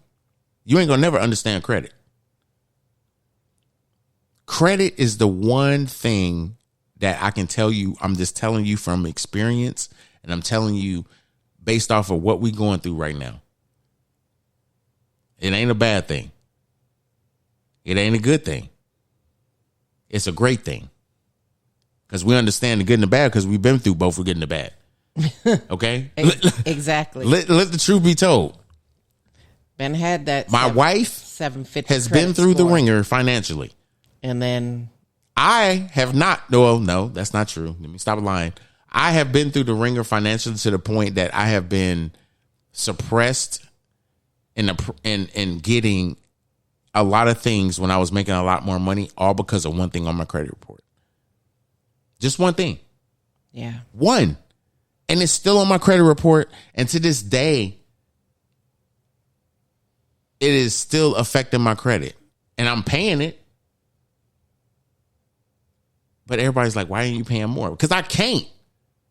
you ain't going to never understand credit. Credit is the one thing that I can tell you. I'm just telling you from experience, and I'm telling you based off of what we're going through right now. It ain't a bad thing. It ain't a good thing. It's a great thing. Because we understand the good and the bad because we've been through both the good and the bad. Okay? Exactly. Let the truth be told. Ben had that. My wife 750 has been through the ringer financially. And then I have not. Well, no, that's not true. Let me stop lying. I have been through the ringer financially to the point that I have been suppressed in getting a lot of things when I was making a lot more money, all because of one thing on my credit report. Just one thing. Yeah. One. And it's still on my credit report. And to this day, it is still affecting my credit. And I'm paying it. But everybody's like, why aren't you paying more? Because I can't.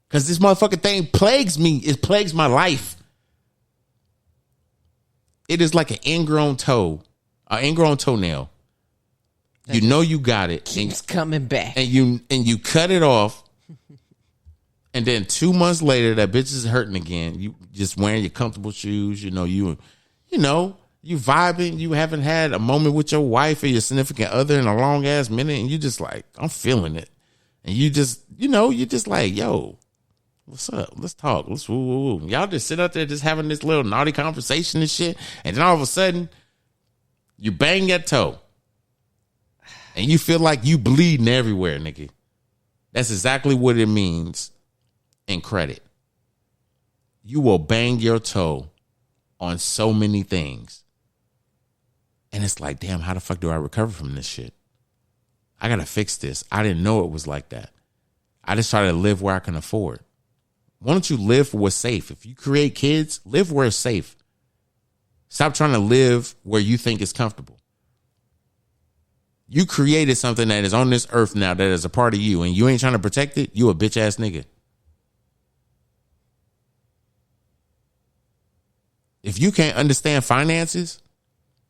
Because this motherfucking thing plagues me. It plagues my life. It is like an ingrown toenail. You know you got it. Keeps coming back. And you cut it off. And then 2 months later, that bitch is hurting again. You just wearing your comfortable shoes. You vibing. You haven't had a moment with your wife or your significant other in a long ass minute. And you just like, I'm feeling it. And you just, you're just like, yo, what's up? Let's talk. Let's woo. Y'all just sit out there just having this little naughty conversation and shit. And then all of a sudden, you bang that toe. And you feel like you bleeding everywhere, nigga. That's exactly what it means in credit. You will bang your toe on so many things. And it's like, damn, how the fuck do I recover from this shit? I got to fix this. I didn't know it was like that. I just try to live where I can afford. Why don't you live for what's safe? If you create kids, live where it's safe. Stop trying to live where you think is comfortable. You created something that is on this earth now that is a part of you, and you ain't trying to protect it, you a bitch ass nigga. If you can't understand finances,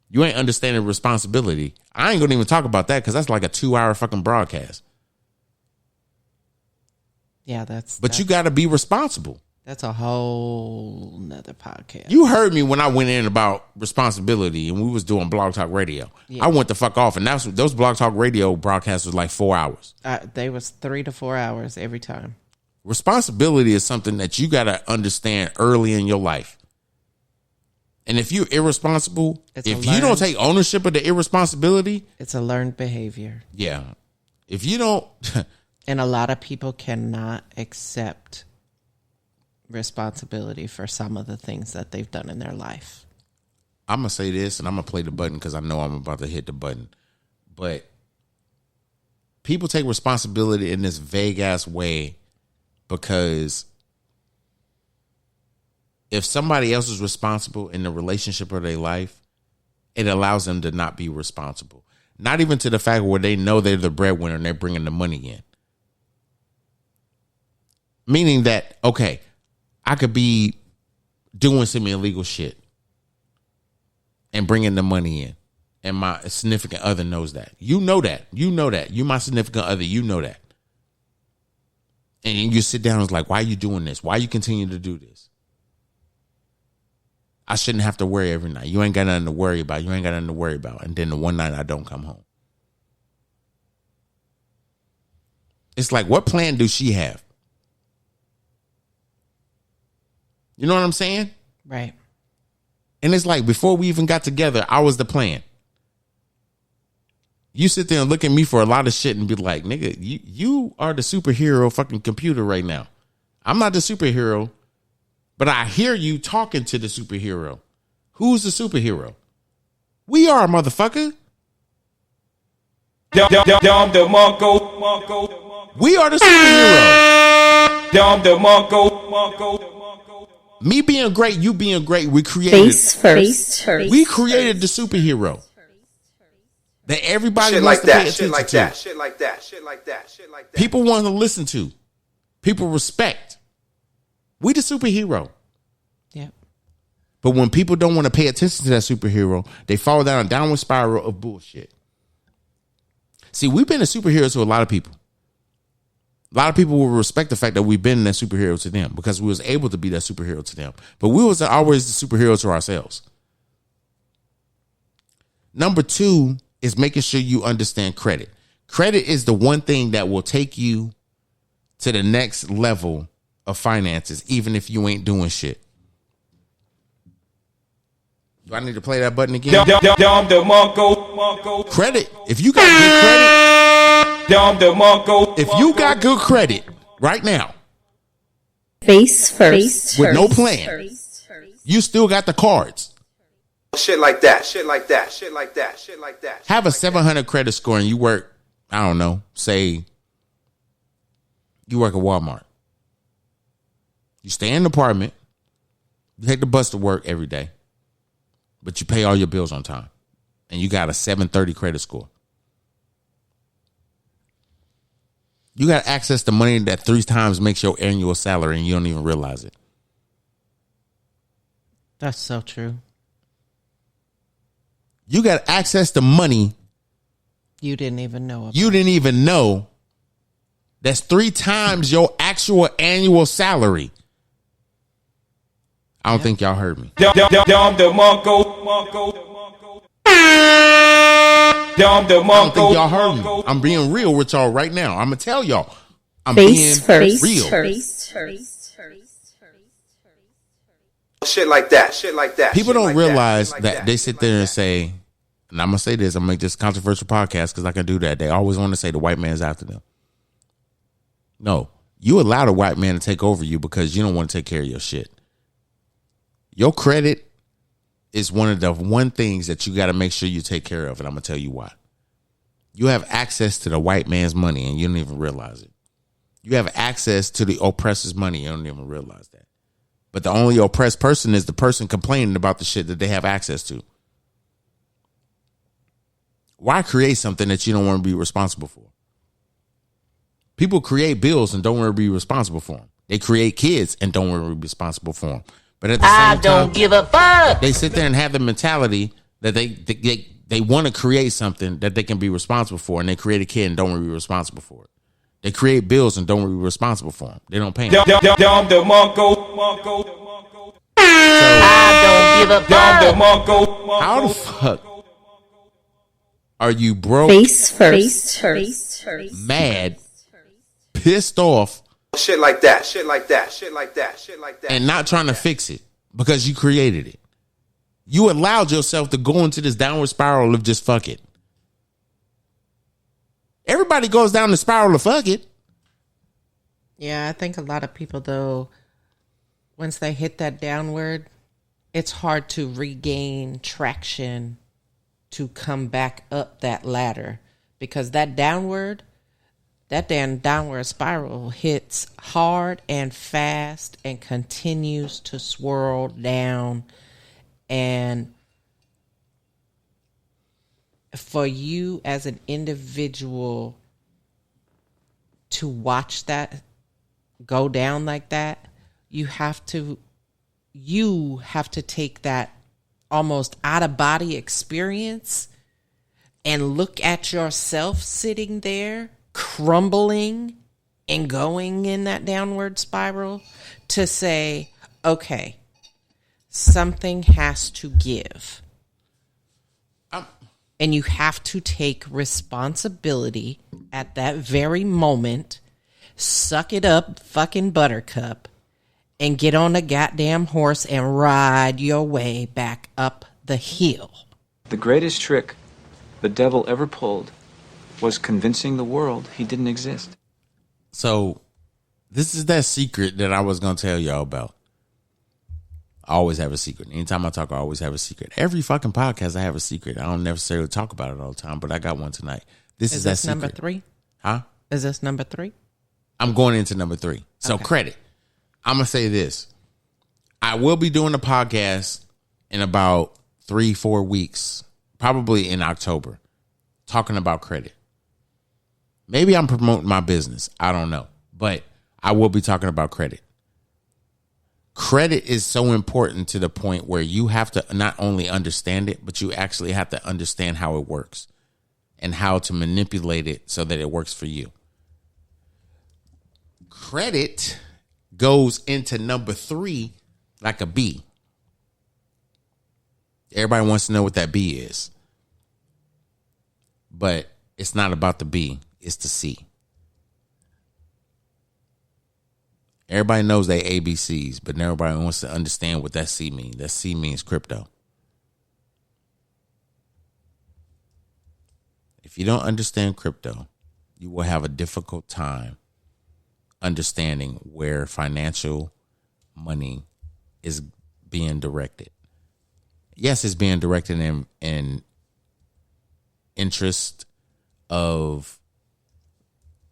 you ain't understanding responsibility. I ain't gonna even talk about that because that's like a 2-hour fucking broadcast. Yeah, But you got to be responsible. That's a whole nother podcast. You heard me when I went in about responsibility and we was doing Blog Talk Radio. Yeah. I went the fuck off, and those Blog Talk Radio broadcasts was like 4 hours. They was 3 to 4 hours every time. Responsibility is something that you got to understand early in your life. And if you're irresponsible, if you don't take ownership of the irresponsibility, it's a learned behavior. Yeah. If you don't. And a lot of people cannot accept responsibility for some of the things that they've done in their life. I'm going to say this, and I'm going to play the button because I know I'm about to hit the button. But people take responsibility in this vague ass way because if somebody else is responsible in the relationship of their life, it allows them to not be responsible. Not even to the fact where they know they're the breadwinner and they're bringing the money in. Meaning that, okay, I could be doing some illegal shit and bringing the money in. And my significant other knows that. You know that. You know that. You my significant other. You know that. And you sit down and it's like, why are you doing this? Why you continue to do this? I shouldn't have to worry every night. You ain't got nothing to worry about. You ain't got nothing to worry about. And then the one night I don't come home. It's like, what plan do she have? You know what I'm saying? Right. And it's like, before we even got together, I was the plan. You sit there and look at me for a lot of shit and be like, nigga, you are the superhero fucking computer right now. I'm not the superhero, but I hear you talking to the superhero. Who's the superhero? We are, motherfucker. We are the superhero. Me being great, you being great, we created we created the superhero that everybody Shit wants like to pay that. attention Shit like to. that. Shit like that. Shit like that. Shit like that. People want to listen to. People respect. We the superhero. Yeah. But when people don't want to pay attention to that superhero, they fall down a downward spiral of bullshit. See, we've been a superhero to a lot of people. A lot of people will respect the fact that we've been that superhero to them because we was able to be that superhero to them. But we was always the superhero to ourselves. Number 2 is making sure you understand credit. Credit is the one thing that will take you to the next level of finances, even if you ain't doing shit. Do I need to play that button again? Credit. If you got good credit, if you got good credit right now, Face first. with no plan, you still got the cards. Shit like that. Shit like that. Shit like that. Shit like that. Have a 700 credit score and you work, I don't know, say you work at Walmart. You stay in an apartment, you take the bus to work every day, but you pay all your bills on time. And you got a 730 credit score. You got access to money that 3 times makes your annual salary and you don't even realize it. That's so true. You got access to money You didn't even know about. you didn't even know that's 3 times your actual annual salary. I don't think y'all heard me. I don't think y'all heard me. I'm being real with y'all right now. I'm going to tell y'all. I'm being real. Shit like that. Shit like that. People Shit don't like realize Shit like that they sit there and say, and I'm going to say this, I'm going to make this controversial podcast because I can do that. They always want to say the white man's after them. No, you allow the white man to take over you because you don't want to take care of your shit. Your credit is one of the things that you got to make sure you take care of, and I'm going to tell you why. You have access to the white man's money, and you don't even realize it. You have access to the oppressor's money, you don't even realize that. But the only oppressed person is the person complaining about the shit that they have access to. Why create something that you don't want to be responsible for? People create bills and don't want to be responsible for them. They create kids and don't want to be responsible for them. But at the same time, give a fuck. They sit there and have the mentality that they want to create something that they can be responsible for, and they create a kid and don't want to be responsible for it. They create bills and don't want to be responsible for them. They don't pay them. I don't give a fuck. How the fuck are you broke, Face first. mad, pissed off, Shit like that. Shit like that. Shit like that. Shit like that. and not trying to fix it because you created it? You allowed yourself to go into this downward spiral of just fuck it. Everybody goes down the spiral of fuck it. Yeah, I think a lot of people, though, once they hit that downward, it's hard to regain traction to come back up that ladder because that downward spiral hits hard and fast and continues to swirl down. And for you as an individual to watch that go down like that, you have to take that almost out of body experience and look at yourself sitting there crumbling and going in that downward spiral to say, okay, something has to give. And you have to take responsibility at that very moment. Suck it up, fucking buttercup, and get on the goddamn horse and ride your way back up the hill. The greatest trick the devil ever pulled was convincing the world he didn't exist. So this is that secret that I was going to tell y'all about. I always have a secret. Anytime I talk, I always have a secret. Every fucking podcast, I have a secret. I don't necessarily talk about it all the time, but I got one tonight. This is that secret. Number 3? Huh? Is this number 3? I'm going into number 3. So Okay. credit. I'm going to say this. I will be doing a podcast in about 3-4 weeks, probably in October, talking about credit. Maybe I'm promoting my business. I don't know. But I will be talking about credit. Credit is so important to the point where you have to not only understand it, but you actually have to understand how it works and how to manipulate it so that it works for you. Credit goes into number 3 like a B. Everybody wants to know what that B is. But it's not about the B, it's the C. Everybody knows they ABCs, but everybody wants to understand what that C means. That C means crypto. If you don't understand crypto, you will have a difficult time understanding where financial money is being directed. Yes, it's being directed in interest of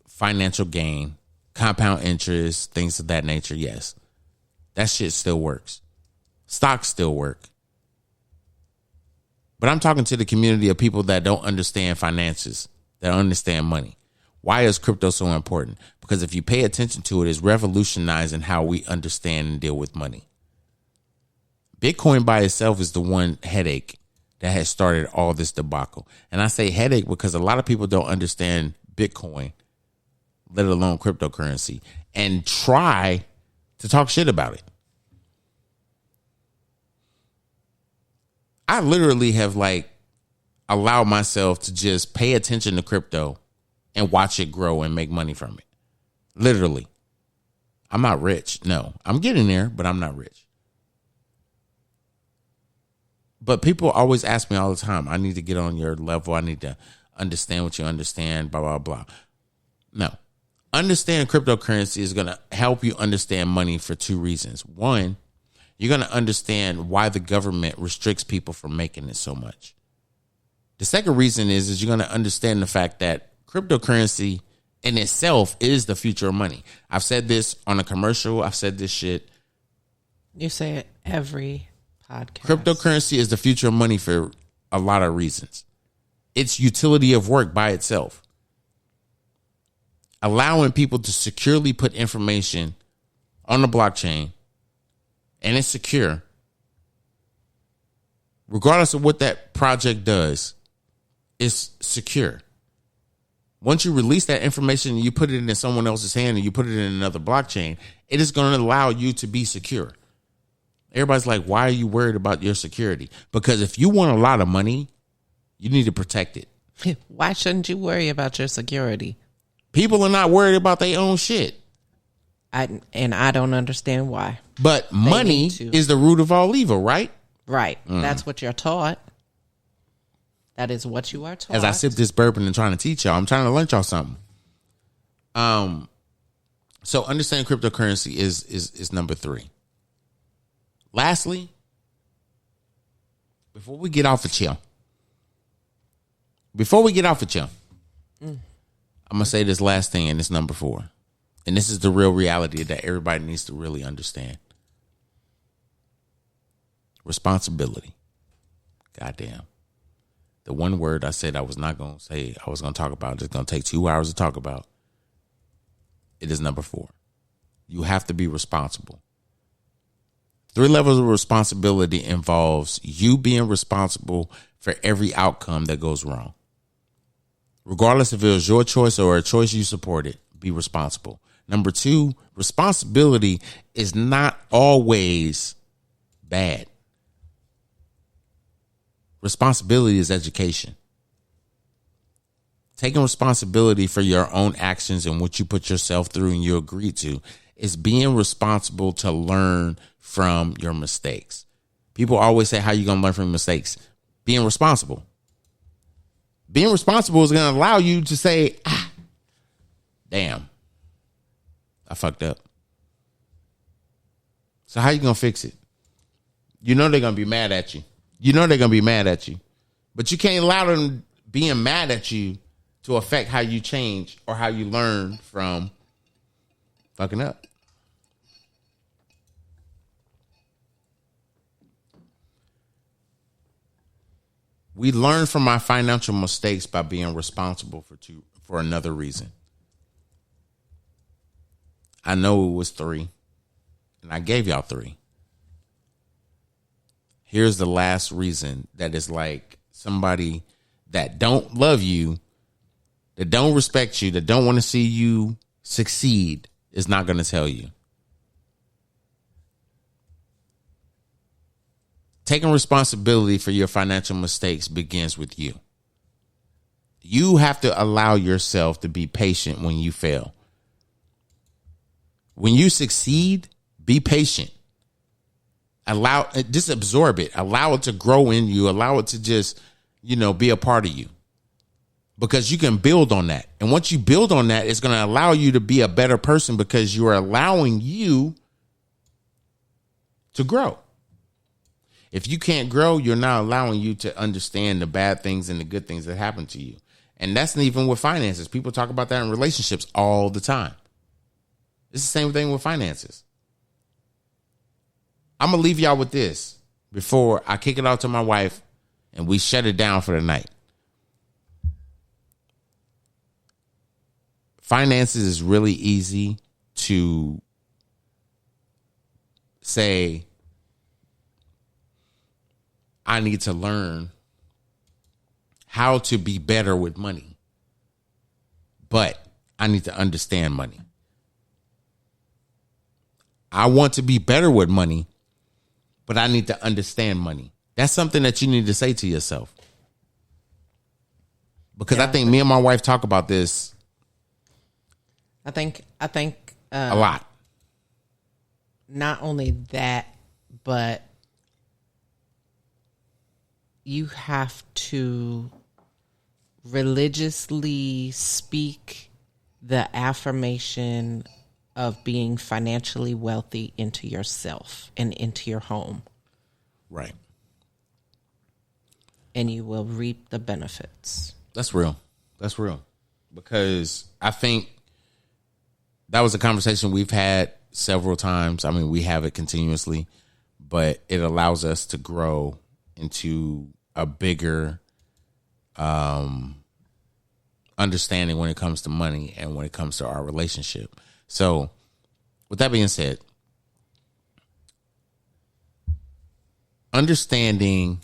financial gain, compound interest, things of that nature. Yes, that shit still works. Stocks still work. But I'm talking to the community of people that don't understand finances, that don't understand money. Why is crypto so important? Because if you pay attention to it, it's revolutionizing how we understand and deal with money. Bitcoin by itself is the one headache that has started all this debacle. And I say headache because a lot of people don't understand Bitcoin, let alone cryptocurrency, and try to talk shit about it. I literally have allowed myself to just pay attention to crypto and watch it grow and make money from it. Literally. I'm not rich. No, I'm getting there, but I'm not rich. But people always ask me all the time, I need to get on your level. I need to understand what you understand, blah, blah, blah. No. Understand cryptocurrency is going to help you understand money for 2 reasons. One, you're going to understand why the government restricts people from making it so much. The second reason is you're going to understand the fact that cryptocurrency in itself is the future of money. I've said this on a commercial. I've said this shit. You say it every podcast. Cryptocurrency is the future of money for a lot of reasons. Its utility of work by itself. Allowing people to securely put information on the blockchain, and it's secure, regardless of what that project does, it's secure. Once you release that information and you put it in someone else's hand and you put it in another blockchain, it is going to allow you to be secure. Everybody's like, why are you worried about your security? Because if you want a lot of money, you need to protect it. Why shouldn't you worry about your security? People are not worried about their own shit. I don't understand why. But money is the root of all evil, right? Right. That's what you're taught. That is what you are taught. As I sip this bourbon and trying to teach y'all, I'm trying to learn y'all something. So understanding cryptocurrency is number 3. Lastly, before we get off of chill, I'm going to say this last thing, and it's number 4. And this is the real reality that everybody needs to really understand. Responsibility. Goddamn. The one word I said I was not going to say, I was going to talk about, it's going to take 2 hours to talk about. It is number 4. You have to be responsible. 3 levels of responsibility involves you being responsible for every outcome that goes wrong. Regardless if it was your choice or a choice you supported, be responsible. Number 2, responsibility is not always bad. Responsibility is education. Taking responsibility for your own actions and what you put yourself through and you agree to is being responsible to learn from your mistakes. People always say, how you going to learn from mistakes? Being responsible. Being responsible is going to allow you to say, damn, I fucked up. So how you going to fix it? You know they're going to be mad at you. But you can't allow them being mad at you to affect how you change or how you learn from fucking up. We learn from our financial mistakes by being responsible for another reason. I know it was 3, and I gave y'all 3. Here's the last reason that is like somebody that don't love you, that don't respect you, that don't want to see you succeed is not going to tell you. Taking responsibility for your financial mistakes begins with you. You have to allow yourself to be patient when you fail. When you succeed, be patient. Just absorb it. Allow it to grow in you. Allow it to just, be a part of you. Because you can build on that. And once you build on that, it's going to allow you to be a better person because you are allowing you to grow. If you can't grow, you're not allowing you to understand the bad things and the good things that happen to you. And that's not even with finances. People talk about that in relationships all the time. It's the same thing with finances. I'm going to leave y'all with this before I kick it out to my wife and we shut it down for the night. Finances is really easy to say, I need to learn how to be better with money, but I need to understand money. I want to be better with money, but I need to understand money. That's something that you need to say to yourself. Because I think me and my wife talk about this. I think a lot. Not only that, but you have to religiously speak the affirmation of being financially wealthy into yourself and into your home. Right. And you will reap the benefits. That's real. That's real. Because I think that was a conversation we've had several times. I mean, we have it continuously, but it allows us to grow into a bigger understanding when it comes to money and when it comes to our relationship. So with that being said, understanding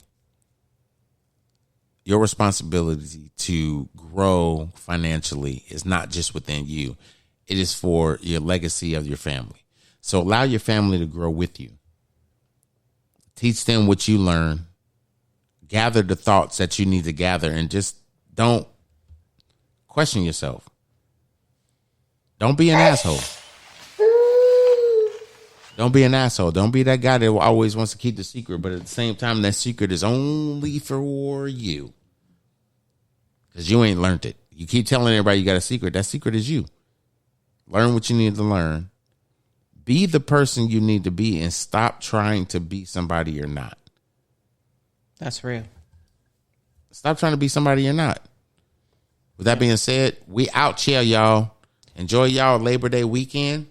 your responsibility to grow financially is not just within you. It is for your legacy of your family. So allow your family to grow with you. Teach them what you learn. Gather the thoughts that you need to gather and just don't question yourself. Don't be an asshole. Don't be an asshole. Don't be that guy that always wants to keep the secret, but at the same time, that secret is only for you. Because you ain't learned it. You keep telling everybody you got a secret. That secret is you. Learn what you need to learn. Be the person you need to be and stop trying to be somebody you're not. That's real. Stop trying to be somebody you're not. With that being said, we out here, y'all. Enjoy y'all Labor Day weekend.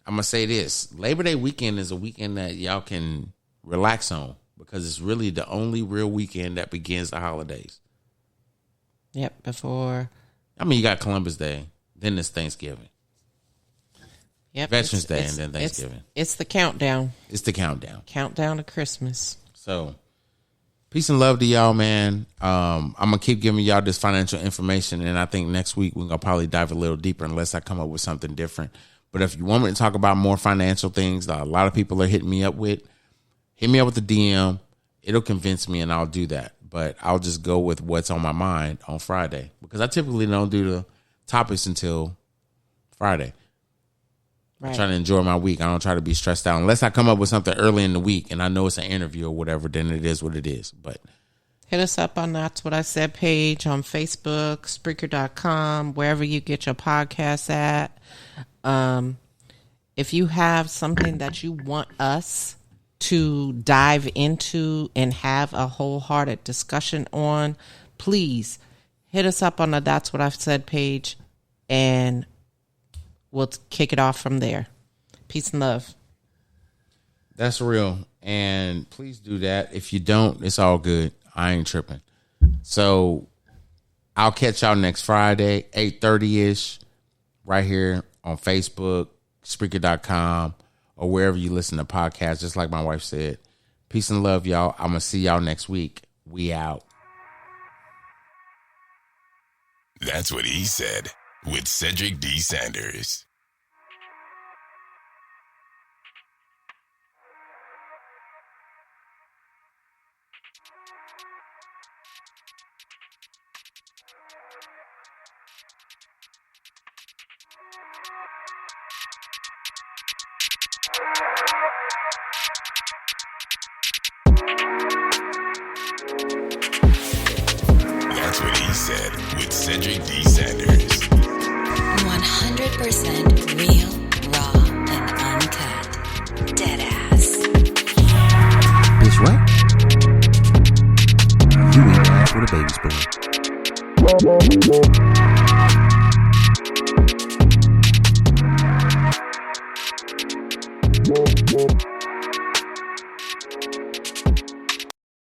I'm going to say this. Labor Day weekend is a weekend that y'all can relax on because it's really the only real weekend that begins the holidays. Yep, before. I mean, you got Columbus Day, then there's Thanksgiving. Yep, Veterans Day and then Thanksgiving. It's the countdown. It's the countdown. Countdown to Christmas. So, peace and love to y'all, man. I'm going to keep giving y'all this financial information, and I think next week we're going to probably dive a little deeper unless I come up with something different. But if you want me to talk about more financial things that a lot of people are hitting me up with, hit me up with the DM. It'll convince me, and I'll do that. But I'll just go with what's on my mind on Friday because I typically don't do the topics until Friday. Right. I try to enjoy my week. I don't try to be stressed out. Unless I come up with something early in the week and I know it's an interview or whatever, then it is what it is. But hit us up on That's What I Said page on Facebook, Spreaker.com, wherever you get your podcasts at. If you have something that you want us to dive into and have a wholehearted discussion on, please hit us up on the That's What I've Said page and we'll kick it off from there. Peace and love. That's real. And please do that. If you don't, it's all good. I ain't tripping. So I'll catch y'all next Friday, 8:30-ish, right here on Facebook, Spreaker.com, or wherever you listen to podcasts, just like my wife said. Peace and love, y'all. I'm going to see y'all next week. We out. That's what he said with Cedric D. Sanders. That's what he said with Cedric D. Sanders. 100% real, raw, and uncut. Deadass. Bitch, what? You ain't asked for the baby spoon.